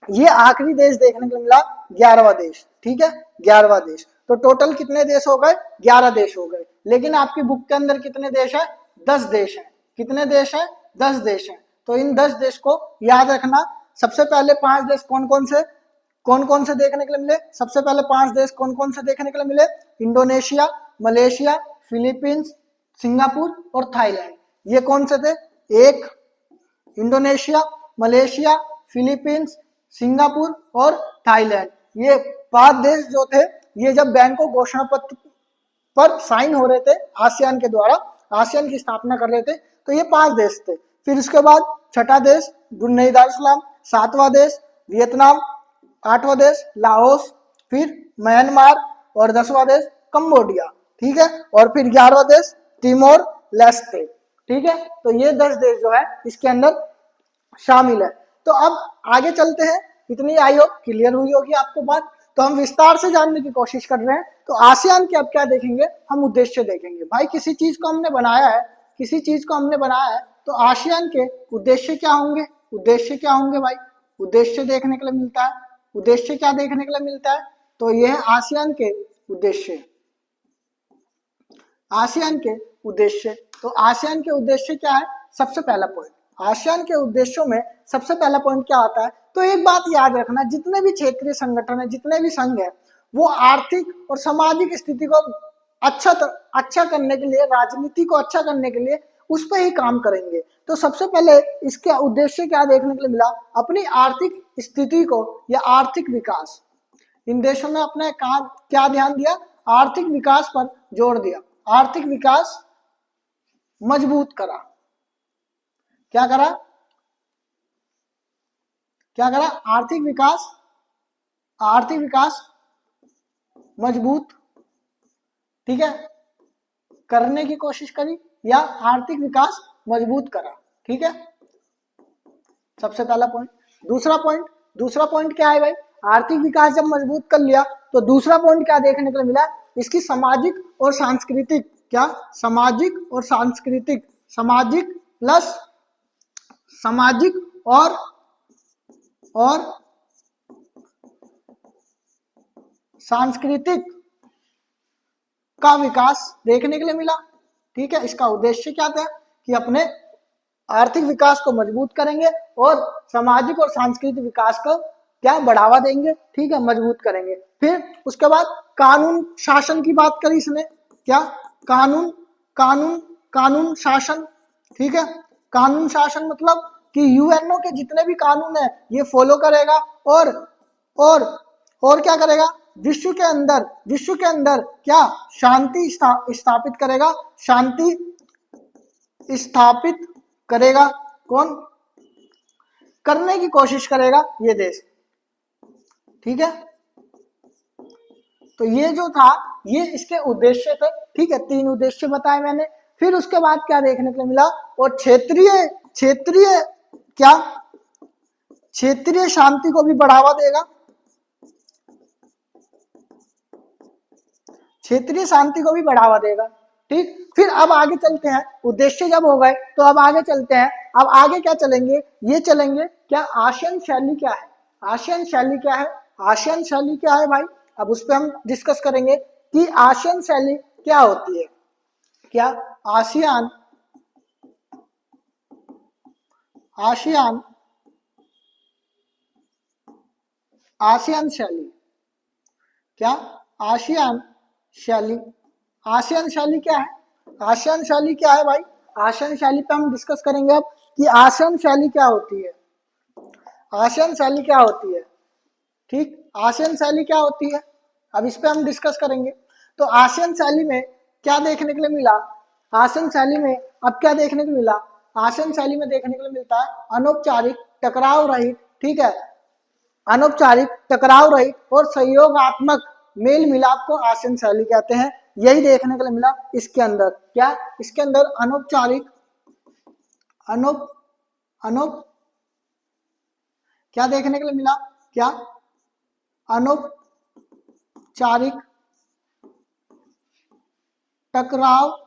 [SPEAKER 1] ये आखिरी देश देखने के लिए मिला 11वां देश, ठीक है, 11वां देश। तो टोटल कितने देश हो गए? 11 देश हो गए। लेकिन आपकी बुक के अंदर कितने देश है? 10 देश हैं। कितने देश हैं? 10 देश हैं। तो इन 10 देश को याद रखना। सबसे पहले 5 देश कौन कौन से देखने के लिए मिले? सबसे पहले 5 देश कौन कौन से देखने के लिए मिले? इंडोनेशिया, मलेशिया, फिलीपींस, सिंगापुर और थाईलैंड। ये कौन से थे? एक इंडोनेशिया, मलेशिया, फिलीपींस, सिंगापुर और थाईलैंड। ये 5 देश जो थे ये जब बैंकॉक घोषणा पत्र पर साइन हो रहे थे आसियान के द्वारा, आसियान की स्थापना कर रहे थे, तो ये 5 देश थे। फिर उसके बाद 6ठा देश ब्रुनेई दारुसलाम, 7वां देश वियतनाम, 8वां देश लाओस, फिर म्यांमार और 10वां देश कंबोडिया, ठीक है। और फिर 11वां देश तिमोर लेस्ते, ठीक है। तो ये 10 देश जो है इसके अंदर शामिल है। तो अब आगे चलते हैं। इतनी आई होप क्लियर हुई होगी आपको बात। तो हम विस्तार से जानने की कोशिश कर रहे हैं। तो आसियान के अब क्या देखेंगे? हम उद्देश्य देखेंगे। भाई किसी चीज को हमने बनाया है, किसी चीज को हमने बनाया है, तो आसियान के उद्देश्य क्या होंगे? उद्देश्य क्या होंगे भाई? उद्देश्य देखने के लिए मिलता है। उद्देश्य क्या देखने के लिए मिलता है? तो यह है आसियान के उद्देश्य, आसियान के उद्देश्य। तो आसियान के उद्देश्य क्या है? सबसे पहला पॉइंट, आसियान के उद्देश्यों में सबसे पहला पॉइंट क्या आता है? तो एक बात याद रखना, जितने भी क्षेत्रीय संगठन है, जितने भी संघ है, वो आर्थिक और सामाजिक स्थिति को अच्छा करने के लिए, राजनीति को अच्छा करने के लिए उस पर ही काम करेंगे। तो सबसे पहले इसका उद्देश्य क्या देखने के लिए मिला? अपनी आर्थिक स्थिति को या आर्थिक विकास। इन देशों ने अपने क्या ध्यान दिया? आर्थिक विकास पर जोर दिया। आर्थिक विकास मजबूत करा। क्या करा? क्या करा? आर्थिक विकास मजबूत, ठीक है, करने की कोशिश करी या आर्थिक विकास मजबूत करा, ठीक है। सबसे पहला पॉइंट। दूसरा पॉइंट क्या है भाई? आर्थिक विकास जब मजबूत कर लिया तो दूसरा पॉइंट क्या देखने को मिला? इसकी सामाजिक और सांस्कृतिक, क्या? सामाजिक प्लस सामाजिक और सांस्कृतिक का विकास देखने के लिए मिला। ठीक है, इसका उद्देश्य क्या था कि अपने आर्थिक विकास को मजबूत करेंगे और सामाजिक और सांस्कृतिक विकास को क्या बढ़ावा देंगे। ठीक है, मजबूत करेंगे। फिर उसके बाद कानून शासन की बात करी इसने, क्या कानून कानून कानून शासन। ठीक है, कानून शासन मतलब कि यूएनओ के जितने भी कानून है ये फॉलो करेगा और क्या करेगा, विश्व के अंदर क्या शांति स्थापित करेगा, शांति स्थापित करेगा। कौन करने की कोशिश करेगा, ये देश। ठीक है, तो ये जो था ये इसके उद्देश्य थे। ठीक है, 3 उद्देश्य बताए मैंने। फिर उसके बाद क्या देखने को मिला, और क्षेत्रीय शांति को भी बढ़ावा देगा, क्षेत्रीय शांति को भी बढ़ावा देगा। ठीक, फिर अब आगे चलते हैं, उद्देश्य जब हो गए तो अब आगे चलते हैं। अब आगे क्या चलेंगे, ये चलेंगे क्या आसियान शैली क्या है, आसियान शैली क्या है, आसियान शैली क्या है भाई। अब उस पर हम डिस्कस करेंगे कि आसियान शैली क्या होती है। क्या आसियान शैली, क्या आसियान शैली, आसियान शैली क्या है, आसियान शैली क्या है भाई। आसियान शैली पे हम डिस्कस करेंगे अब कि आसियान शैली क्या होती है, आसियान शैली क्या होती है। ठीक, आसियान शैली क्या होती है, अब इस पे हम डिस्कस करेंगे। तो आसियान शैली में क्या देखने के लिए मिला, आसियान शैली में अब क्या देखने को मिला, आसियान शैली में देखने के लिए मिलता है अनौपचारिक, टकराव रहित। ठीक है, अनौपचारिक, टकराव रहित और सहयोगात्मक मेल मिलाप को आसियान शैली कहते हैं। यही देखने के लिए मिला इसके अंदर। क्या इसके अंदर अनौपचारिक, क्या देखने के लिए मिला, क्या अनौपचारिक, टकराव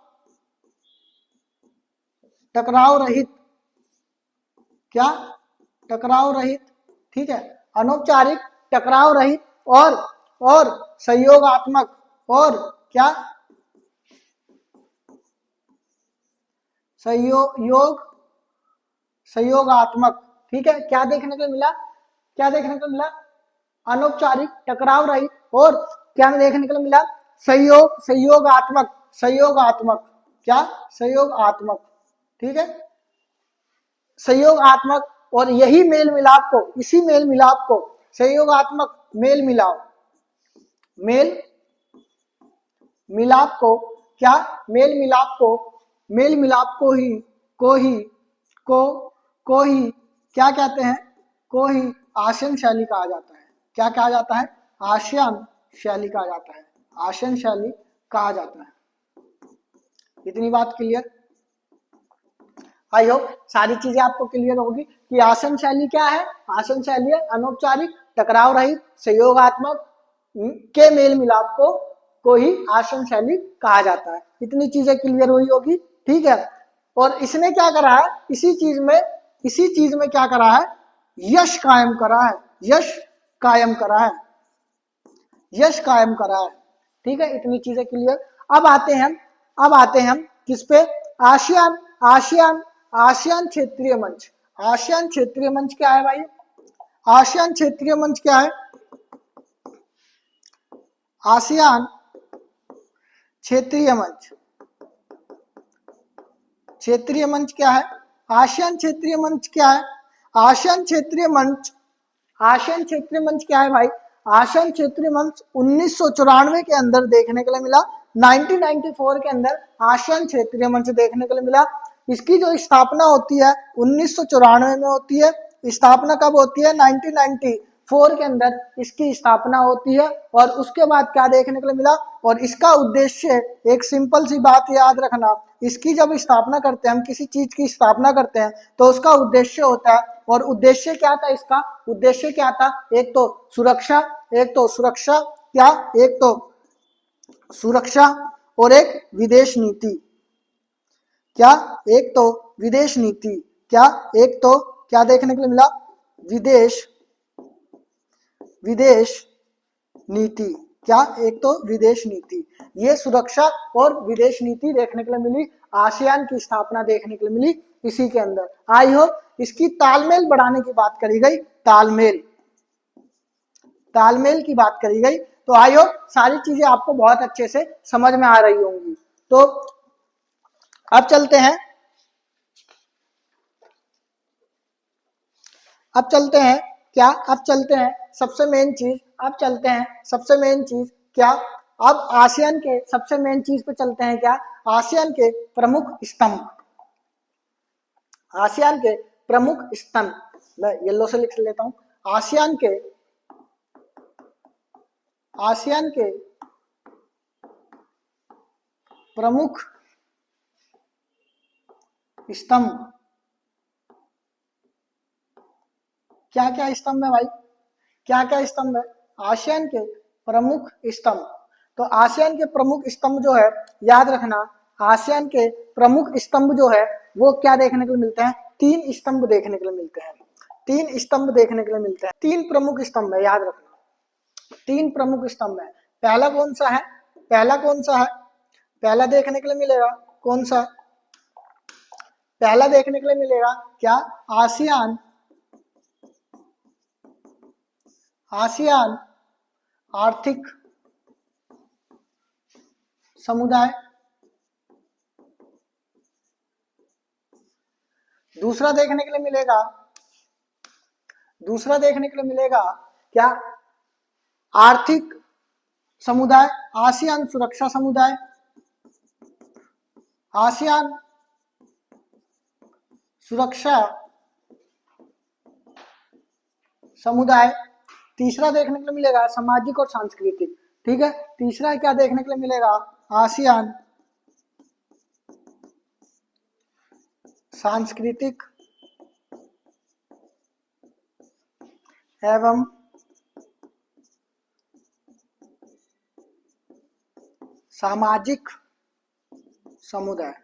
[SPEAKER 1] रहित, क्या टकराव रहित। ठीक है, अनौपचारिक, टकराव रहित और सहयोगात्मक, और क्या सहयोगात्मक। ठीक है, क्या देखने को मिला, क्या देखने को मिला, अनौपचारिक, टकराव रहित और क्या देखने को मिला, सहयोगात्मक, क्या सहयोगात्मक। ठीक है, सहयोगात्मक, और यही मेल मिलाप को, इसी मेल मिलाप को सहयोगात्मक मेल मिलाप को, क्या मेल मिलाप को ही क्या कहते हैं, को ही आसियान शैली कहा जाता है। क्या कहा जाता है, आसियान शैली कहा जाता है, आसियान शैली कहा जाता है। इतनी बात क्लियर, आई होप सारी चीजें आपको क्लियर होगी कि आसियान शैली क्या है। आसियान शैली है अनौपचारिक, टकराव रहित, सहयोगात्मक के मेल मिलाप को ही आसियान शैली कहा जाता है। इतनी चीजें क्लियर हुई होगी। ठीक है, और इसने क्या करा है, इसी चीज में क्या करा है, यश कायम करा है, यश कायम करा है। ठीक है, इतनी चीजें क्लियर। अब आते हैं किस पे, आसियान क्षेत्रीय मंच। आसियान क्षेत्रीय मंच क्या है भाई, आसियान क्षेत्रीय मंच क्या है, आसियान क्षेत्रीय मंच, क्षेत्रीय मंच क्या है, आसियान क्षेत्रीय मंच क्या है, आसियान क्षेत्रीय मंच क्या है भाई। आसियान क्षेत्रीय मंच 1994 के अंदर देखने के लिए मिला, 1994 के अंदर आसियान क्षेत्रीय मंच देखने के लिए मिला। इसकी जो स्थापना होती है 1994 में होती है। स्थापना कब होती है, 1994 के अंदर इसकी स्थापना होती है। और उसके बाद क्या देखने के लिए मिला, और इसका उद्देश्य, एक सिंपल सी बात याद रखना, इसकी जब स्थापना करते हैं, हम किसी चीज की स्थापना करते हैं तो उसका उद्देश्य होता है। और उद्देश्य क्या था, इसका उद्देश्य क्या था, एक तो सुरक्षा और एक विदेश नीति। क्या, एक तो विदेश नीति, क्या एक तो क्या देखने के लिए मिला, विदेश नीति, क्या एक तो विदेश नीति, ये सुरक्षा और विदेश नीति देखने के लिए मिली, आसियान की स्थापना देखने के लिए मिली इसी के अंदर। आई होप इसकी तालमेल बढ़ाने की बात करी गई, तालमेल की बात करी गई, तो आई होप सारी चीजें आपको बहुत अच्छे से समझ में आ रही होंगी। तो अब चलते हैं सबसे मेन चीज क्या, अब आसियान के सबसे मेन चीज पे चलते हैं, क्या आसियान के प्रमुख स्तंभ, मैं येलो से लिख लेता हूं, आसियान के प्रमुख स्तंभ, क्या क्या स्तंभ है भाई, क्या क्या स्तंभ है, आसियान के प्रमुख स्तंभ। तो आसियान के प्रमुख स्तंभ जो है, याद रखना, आसियान के प्रमुख स्तंभ जो है वो क्या देखने के लिए मिलते हैं, 3 स्तंभ देखने के लिए मिलते हैं, 3 स्तंभ देखने के लिए मिलते हैं, 3 प्रमुख स्तंभ है, याद रखना 3 प्रमुख स्तंभ है। पहला कौन सा है, पहला देखने के लिए मिलेगा कौन सा, पहला देखने के लिए मिलेगा क्या, आसियान आर्थिक समुदाय। दूसरा देखने के लिए मिलेगा क्या, आर्थिक समुदाय, आसियान सुरक्षा समुदाय, आसियान सुरक्षा समुदाय। तीसरा देखने के लिए मिलेगा सामाजिक और सांस्कृतिक, ठीक है, तीसरा क्या देखने के लिए मिलेगा, आसियान सांस्कृतिक एवं सामाजिक समुदाय।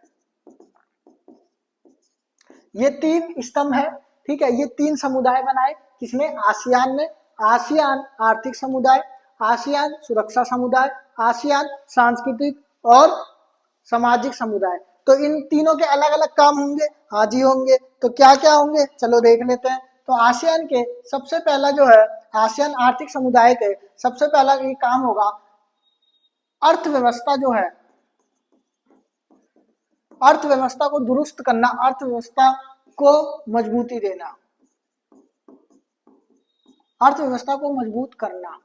[SPEAKER 1] ये 3 स्तंभ है, ठीक है, ये 3 समुदाय बनाए किसने, आसियान ने, आसियान आर्थिक समुदाय, आसियान सुरक्षा समुदाय, आसियान सांस्कृतिक और सामाजिक समुदाय। तो इन तीनों के अलग अलग काम होंगे, आज ही होंगे, तो क्या क्या होंगे चलो देख लेते हैं। तो आसियान के सबसे पहला जो है, आसियान आर्थिक समुदाय के सबसे पहला ये काम होगा, अर्थव्यवस्था जो है, अर्थव्यवस्था को दुरुस्त करना, अर्थव्यवस्था को मजबूती देना, अर्थव्यवस्था को मजबूत करना,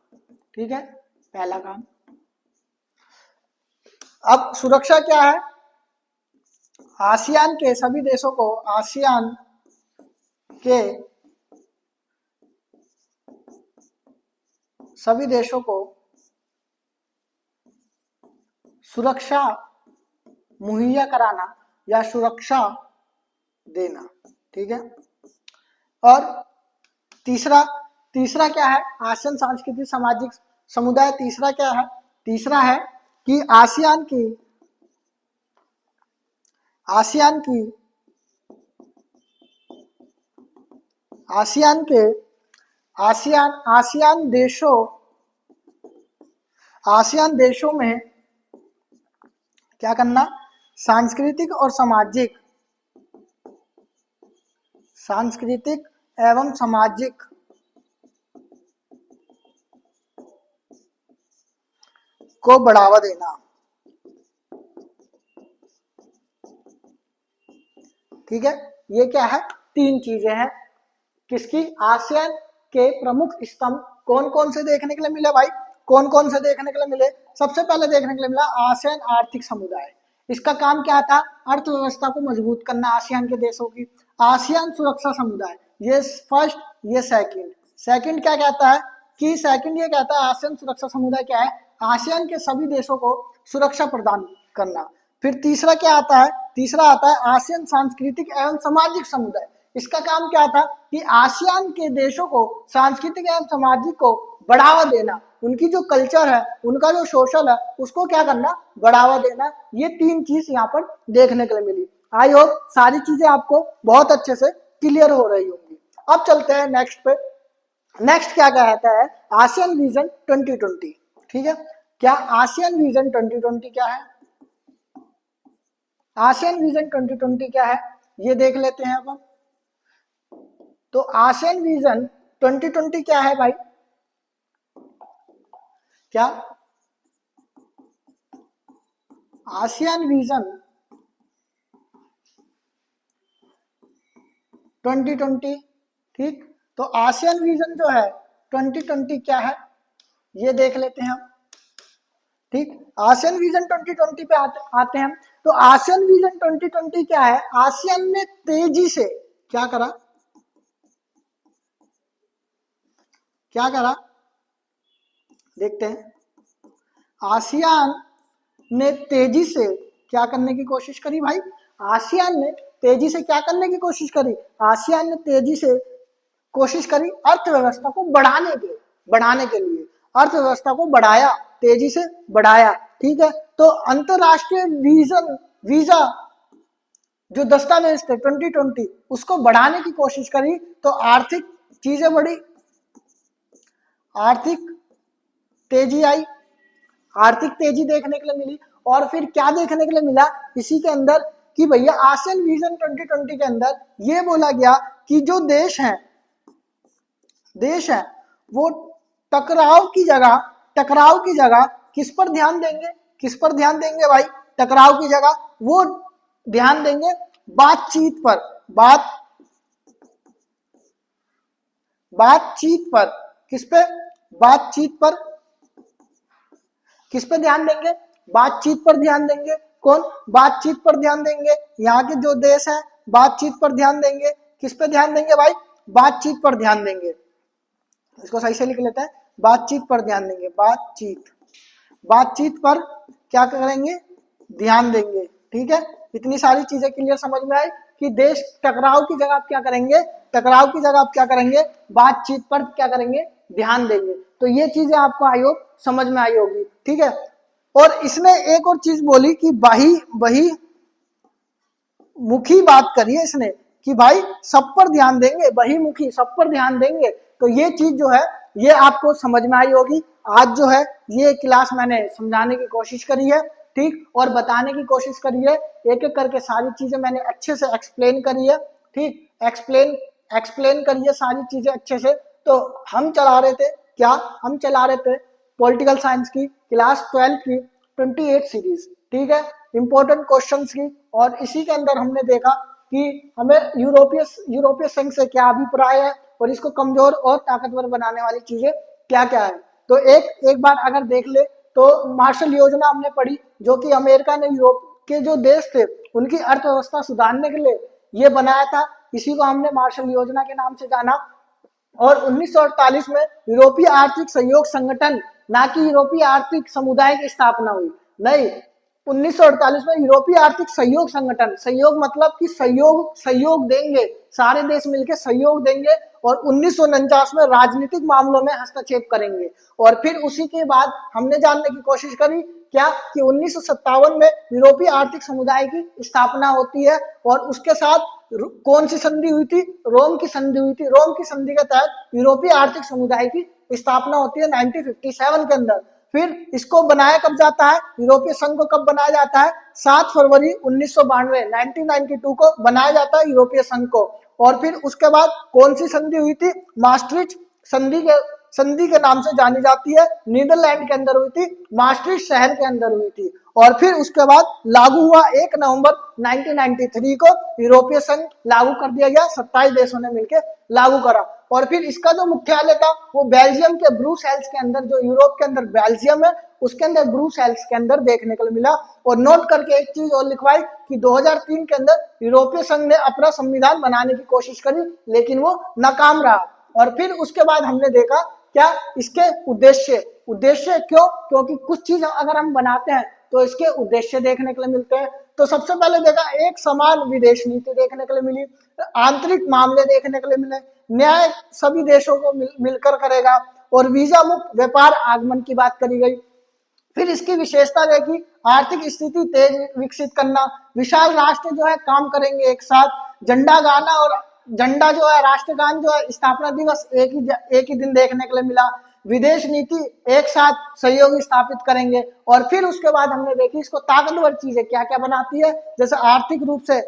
[SPEAKER 1] ठीक है, पहला काम। अब सुरक्षा क्या है, आसियान के सभी देशों को, आसियान के सभी देशों को सुरक्षा मुहैया कराना या सुरक्षा देना, ठीक है। और तीसरा क्या है, आसियान सांस्कृतिक सामाजिक समुदाय। तीसरा क्या है, तीसरा है कि आसियान देशों में क्या करना, सांस्कृतिक एवं सामाजिक को बढ़ावा देना, ठीक है। ये क्या है, 3 चीजें हैं किसकी, आसियान के प्रमुख स्तंभ। कौन कौन से देखने के लिए मिले भाई, कौन कौन से देखने के लिए मिले, सबसे पहले देखने के लिए मिला आसियान आर्थिक समुदाय। इसका काम क्या था, अर्थव्यवस्था को मजबूत करना आसियान के देशों की। आसियान सुरक्षा समुदाय, ये फर्स्ट, ये सेकंड क्या कहता है कि सेकंड ये कहता है आसियान सुरक्षा समुदाय क्या है, आसियान के सभी देशों को सुरक्षा प्रदान करना। फिर तीसरा क्या आता है, तीसरा आता है आसियान सांस्कृतिक एवं सामाजिक समुदाय। इसका काम क्या था कि आसियान के देशों को सांस्कृतिक एवं सामाजिक को बढ़ावा देना, उनकी जो कल्चर है, उनका जो सोशल है, उसको क्या करना, बढ़ावा देना। ये 3 चीज यहाँ पर देखने के लिए मिली। आई होप सारी चीजें आपको बहुत अच्छे से क्लियर हो रही होंगी। अब चलते हैं नेक्स्ट पे। नेक्स्ट क्या कहता है, आसियान विजन 2020। ठीक है, क्या आसियान विजन 2020 क्या है, आसियान विजन 2020 क्या है ये देख लेते हैं अब। तो आसियान विजन 2020 क्या है भाई, क्या आसियान विजन 2020, ठीक। तो आसियान विजन जो है 2020 क्या है ये देख लेते हैं हम, ठीक। आसियान विजन 2020 पे आते हैं। तो आसियान विजन 2020 क्या है, आसियान ने तेजी से क्या करा, क्या करा देखते हैं। आसियान ने तेजी से क्या करने की कोशिश करी भाई, आसियान ने तेजी से क्या करने की कोशिश करी, आसियान ने तेजी से कोशिश करी अर्थव्यवस्था को बढ़ाने के लिए अर्थव्यवस्था को बढ़ाया, तेजी से बढ़ाया, ठीक है। तो अंतरराष्ट्रीय वीजा जो दस्तावेज थे 2020 उसको बढ़ाने की कोशिश करी, तो आर्थिक चीजें बढ़ी, आर्थिक तेजी आई, आर्थिक तेजी देखने के लिए मिली। और फिर क्या देखने के लिए मिला इसी के अंदर कि भैया आसियान विजन 2020 के अंदर ये बोला गया कि जो देश है वो टकराव की जगह किस पर ध्यान देंगे, किस पर ध्यान देंगे भाई, टकराव की जगह वो ध्यान देंगे बातचीत पर, बातचीत पर, किस पे, बातचीत पर, किस पे ध्यान देंगे, बातचीत पर ध्यान देंगे। कौन, बातचीत पर ध्यान देंगे, यहाँ के जो देश हैं बातचीत पर ध्यान देंगे। किस पे ध्यान देंगे भाई, बातचीत पर ध्यान देंगे, इसको सही से लिख लेते हैं, बातचीत पर ध्यान देंगे, बातचीत पर क्या करेंगे, ध्यान देंगे, ठीक है। इतनी सारी चीजें क्लियर समझ में आई कि देश टकराव की जगह आप क्या करेंगे, टकराव की जगह आप क्या करेंगे, बातचीत पर क्या करेंगे, ध्यान देंगे। तो ये चीजें आपको आई होप समझ में आई होगी, ठीक है। और इसने एक और चीज बोली कि वही मुखी बात करी है इसने कि भाई सब पर ध्यान देंगे, बहिमुखी सब पर ध्यान देंगे। तो ये चीज जो है ये आपको समझ में आई होगी। आज जो है ये क्लास मैंने समझाने की कोशिश करी है, ठीक, और बताने की कोशिश करी है, एक एक करके सारी चीजें मैंने अच्छे से एक्सप्लेन करी है, ठीक, एक्सप्लेन करी है सारी चीजें अच्छे से। तो हम चला रहे थे क्या, हम चला रहे थे पॉलिटिकल साइंस की क्लास 12 की 28 सीरीज, ठीक है, इंपॉर्टेंट क्वेश्चंस की। और इसी के अंदर हमने देखा कि हमें यूरोपीय संघ से क्या अभिप्राय है और इसको कमजोर और ताकतवर बनाने वाली चीजें क्या क्या है। तो एक बार अगर देख ले तो मार्शल योजना हमने पढ़ी, जो कि अमेरिका ने यूरोप के जो देश थे उनकी अर्थव्यवस्था सुधारने के लिए ये बनाया था, इसी को हमने मार्शल योजना के नाम से जाना। और 1948 में यूरोपीय आर्थिक सहयोग संगठन, ना कि यूरोपीय आर्थिक समुदाय की स्थापना हुई, नहीं, 1948 में यूरोपीय आर्थिक सहयोग संगठन, सहयोग मतलब कि सहयोग देंगे, सारे देश मिलकर सहयोग देंगे, और 1949 में राजनीतिक मामलों में हस्तक्षेप करेंगे। और फिर उसी के बाद हमने जानने की कोशिश करी क्या कि 1957 में यूरोपीय आर्थिक समुदाय की स्थापना होती है, और उसके साथ कौन सी संधि हुई थी, रोम की संधि हुई थी। रोम की संधि के तहत यूरोपीय आर्थिक समुदाय की स्थापना होती है 1957 के अंदर। फिर इसको बनाया कब जाता है, यूरोपीय संघ को कब बनाया जाता है, 7 फरवरी 1992 को बनाया जाता है यूरोपीय संघ को। और फिर उसके बाद कौन सी संधि हुई थी, मास्ट्रिच संधि के नाम से जानी जाती है, नीदरलैंड के अंदर हुई थी, मास्ट्रिच शहर के अंदर हुई थी। और फिर उसके बाद लागू हुआ 1 नवंबर 1993 को यूरोपीय संघ लागू कर दिया गया, 27 देशों ने मिलकर लागू करा। और फिर इसका जो मुख्यालय था वो बेल्जियम के ब्रुसेल्स के अंदर, जो यूरोप के अंदर बेल्जियम है उसके अंदर ब्रुसेल्स के अंदर देखने को मिला। और नोट करके एक चीज और लिखवाई कि 2003 के अंदर यूरोपीय संघ ने अपना संविधान बनाने की कोशिश करी, लेकिन वो नाकाम रहा। और फिर उसके बाद हमने देखा क्या इसके उद्देश्य क्यों, क्योंकि कुछ चीज अगर हम बनाते हैं तो इसके उद्देश्य देखने के लिए मिलते हैं। तो सबसे पहले देखा एक समान विदेश नीति देखने के लिए मिली, आंतरिक मामले देखने के लिए मिले, न्याय सभी देशों को मिलकर करेगा, और वीजा मुक्त व्यापार आगमन की बात करी गई। फिर इसकी विशेषता देखी, आर्थिक स्थिति तेज विकसित करना, विशाल राष्ट्र जो है काम करेंगे एक साथ, झंडा गाना और झंडा जो है राष्ट्रगान जो है स्थापना दिवस एक ही दिन देखने के लिए मिला, विदेश नीति एक साथ सहयोग स्थापित करेंगे। और फिर उसके बाद हमने देखी इसको ताकतवर चीजें क्या क्या बनाती है, जैसे आर्थिक रूप से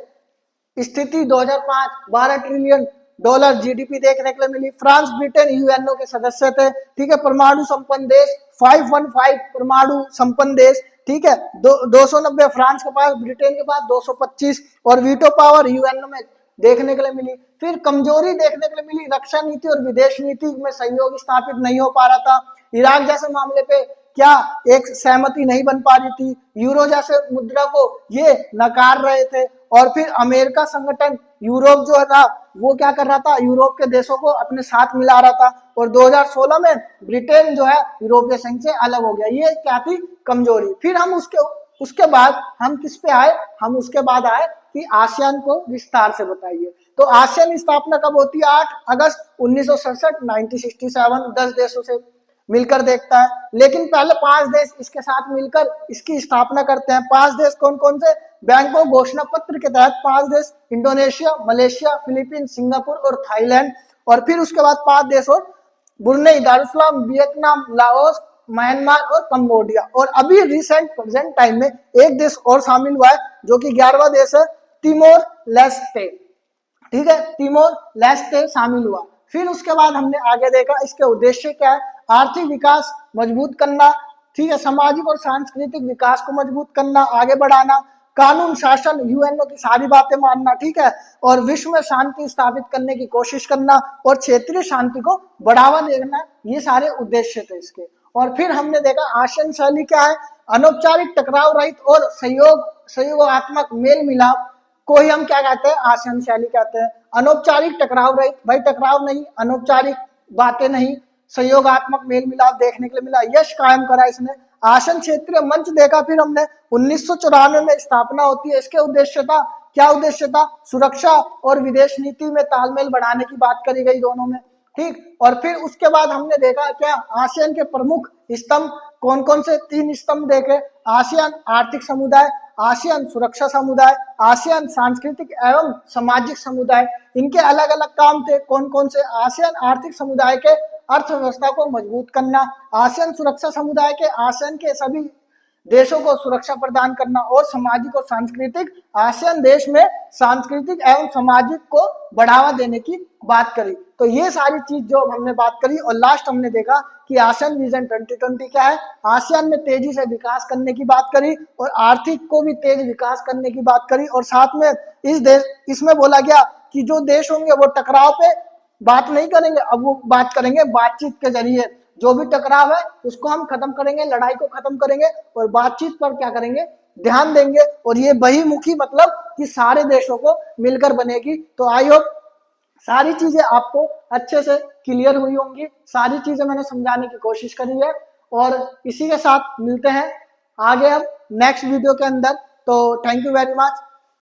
[SPEAKER 1] स्थिति 2005 12 ट्रिलियन डॉलर जीडीपी देखने के लिए मिली, फ्रांस ब्रिटेन यूएनओ के सदस्य थे, ठीक है, परमाणु संपन्न देश 515 परमाणु संपन्न देश, ठीक है, 290 फ्रांस के पास, ब्रिटेन के पास 225, और वीटो पावर यूएनओ में देखने के लिए मिली। फिर कमजोरी देखने के लिए मिली, रक्षा नीति और विदेश नीति में सहयोग स्थापित नहीं हो पा रहा था, इराक जैसे मामले पे क्या एक सहमति नहीं बन पा रही थी, यूरो जैसे मुद्रा को ये नकार रहे थे, और फिर अमेरिका संगठन यूरोप जो था वो क्या कर रहा था, यूरोप के देशों को अपने साथ मिला रहा था, और 2016 में ब्रिटेन जो है यूरोपीय संघ से अलग हो गया। ये क्या थी, कमजोरी। फिर हम उसके बाद हम किस पे आए, हम उसके बाद आए कि आसियान को विस्तार से बताइए। तो आसियान की स्थापना कब होती है, 8 अगस्त 1967 1967, 10 देशों से मिलकर देखता है, लेकिन पहले 5 देश इसके साथ मिलकर इसकी स्थापना करते हैं। 5 देश कौन कौन से, बैंकॉक घोषणा पत्र के तहत 5 देश, इंडोनेशिया, मलेशिया, फिलीपीन, सिंगापुर और थाईलैंड, और फिर उसके बाद 5 देश और Brunei, Darussalam, Vietnam, Laos, Myanmar और कंबोडिया। और अभी रिसेंट प्रेजेंट टाइम में एक देश और शामिल हुआ है जो कि 11वां देश है, तिमोर लेस्टे, ठीक है, तिमोर लेस्टे शामिल हुआ। फिर उसके बाद हमने आगे देखा इसके उद्देश्य क्या है, आर्थिक विकास मजबूत करना, ठीक है, सामाजिक और सांस्कृतिक विकास को मजबूत करना, आगे बढ़ाना, कानून शासन, यूएनओ की सारी बातें मानना, ठीक है, और विश्व में शांति स्थापित करने की कोशिश करना, और क्षेत्रीय शांति को बढ़ावा देना, ये सारे उद्देश्य थे इसके। और फिर हमने देखा आसियान शैली क्या है, अनौपचारिक, टकराव रहित और सहयोगात्मक मेल मिलाप को ही हम क्या कहते हैं, आसियान शैली कहते हैं। अनौपचारिक, टकराव रहित, भाई टकराव नहीं, अनौपचारिक बातें नहीं, सहयोगात्मक मेल मिलाप देखने के लिए मिला, यश कायम करा इसने। आसियान क्षेत्रीय मंच देखा, फिर हमने 1994 में स्थापना होती है, इसके उद्देश्य था, क्या उद्देश्य था, सुरक्षा और विदेश नीति में तालमेल बढ़ाने की बात करी गई दोनों में, ठीक। और फिर उसके बाद हमने देखा क्या, आसियान के प्रमुख स्तंभ कौन कौन से, 3 स्तंभ देखे, आसियान आर्थिक समुदाय, आसियान सुरक्षा समुदाय, आसियान सांस्कृतिक एवं सामाजिक समुदाय। इनके अलग अलग काम थे, कौन कौन से, आसियान आर्थिक समुदाय के अर्थव्यवस्था को मजबूत करना, आसियान सुरक्षा समुदाय के आसियान के सभी देशों को सुरक्षा प्रदान करना, और सामाजिक और सांस्कृतिक आसियान देश में सांस्कृतिक एवं सामाजिक को बढ़ावा देने की बात करी। तो ये सारी चीज जो हमने बात करी, और लास्ट हमने देखा कि आसियान विजन 2020 क्या है, आसियान में तेजी से विकास करने की बात करी, और आर्थिक को भी तेज विकास करने की बात करी, और साथ में इसमें बोला गया कि जो देश होंगे वो टकराव पे बात नहीं करेंगे, अब वो बात करेंगे बातचीत के जरिए, जो भी टकराव है उसको हम खत्म करेंगे, लड़ाई को खत्म करेंगे, और बातचीत पर क्या करेंगे, ध्यान देंगे। और ये बहुमुखी मतलब कि सारे देशों को मिलकर बनेगी। तो आई होप सारी चीजें आपको अच्छे से क्लियर हुई होंगी, सारी चीजें मैंने समझाने की कोशिश करी है, और इसी के साथ मिलते हैं आगे हम नेक्स्ट वीडियो के अंदर। तो थैंक यू वेरी मच।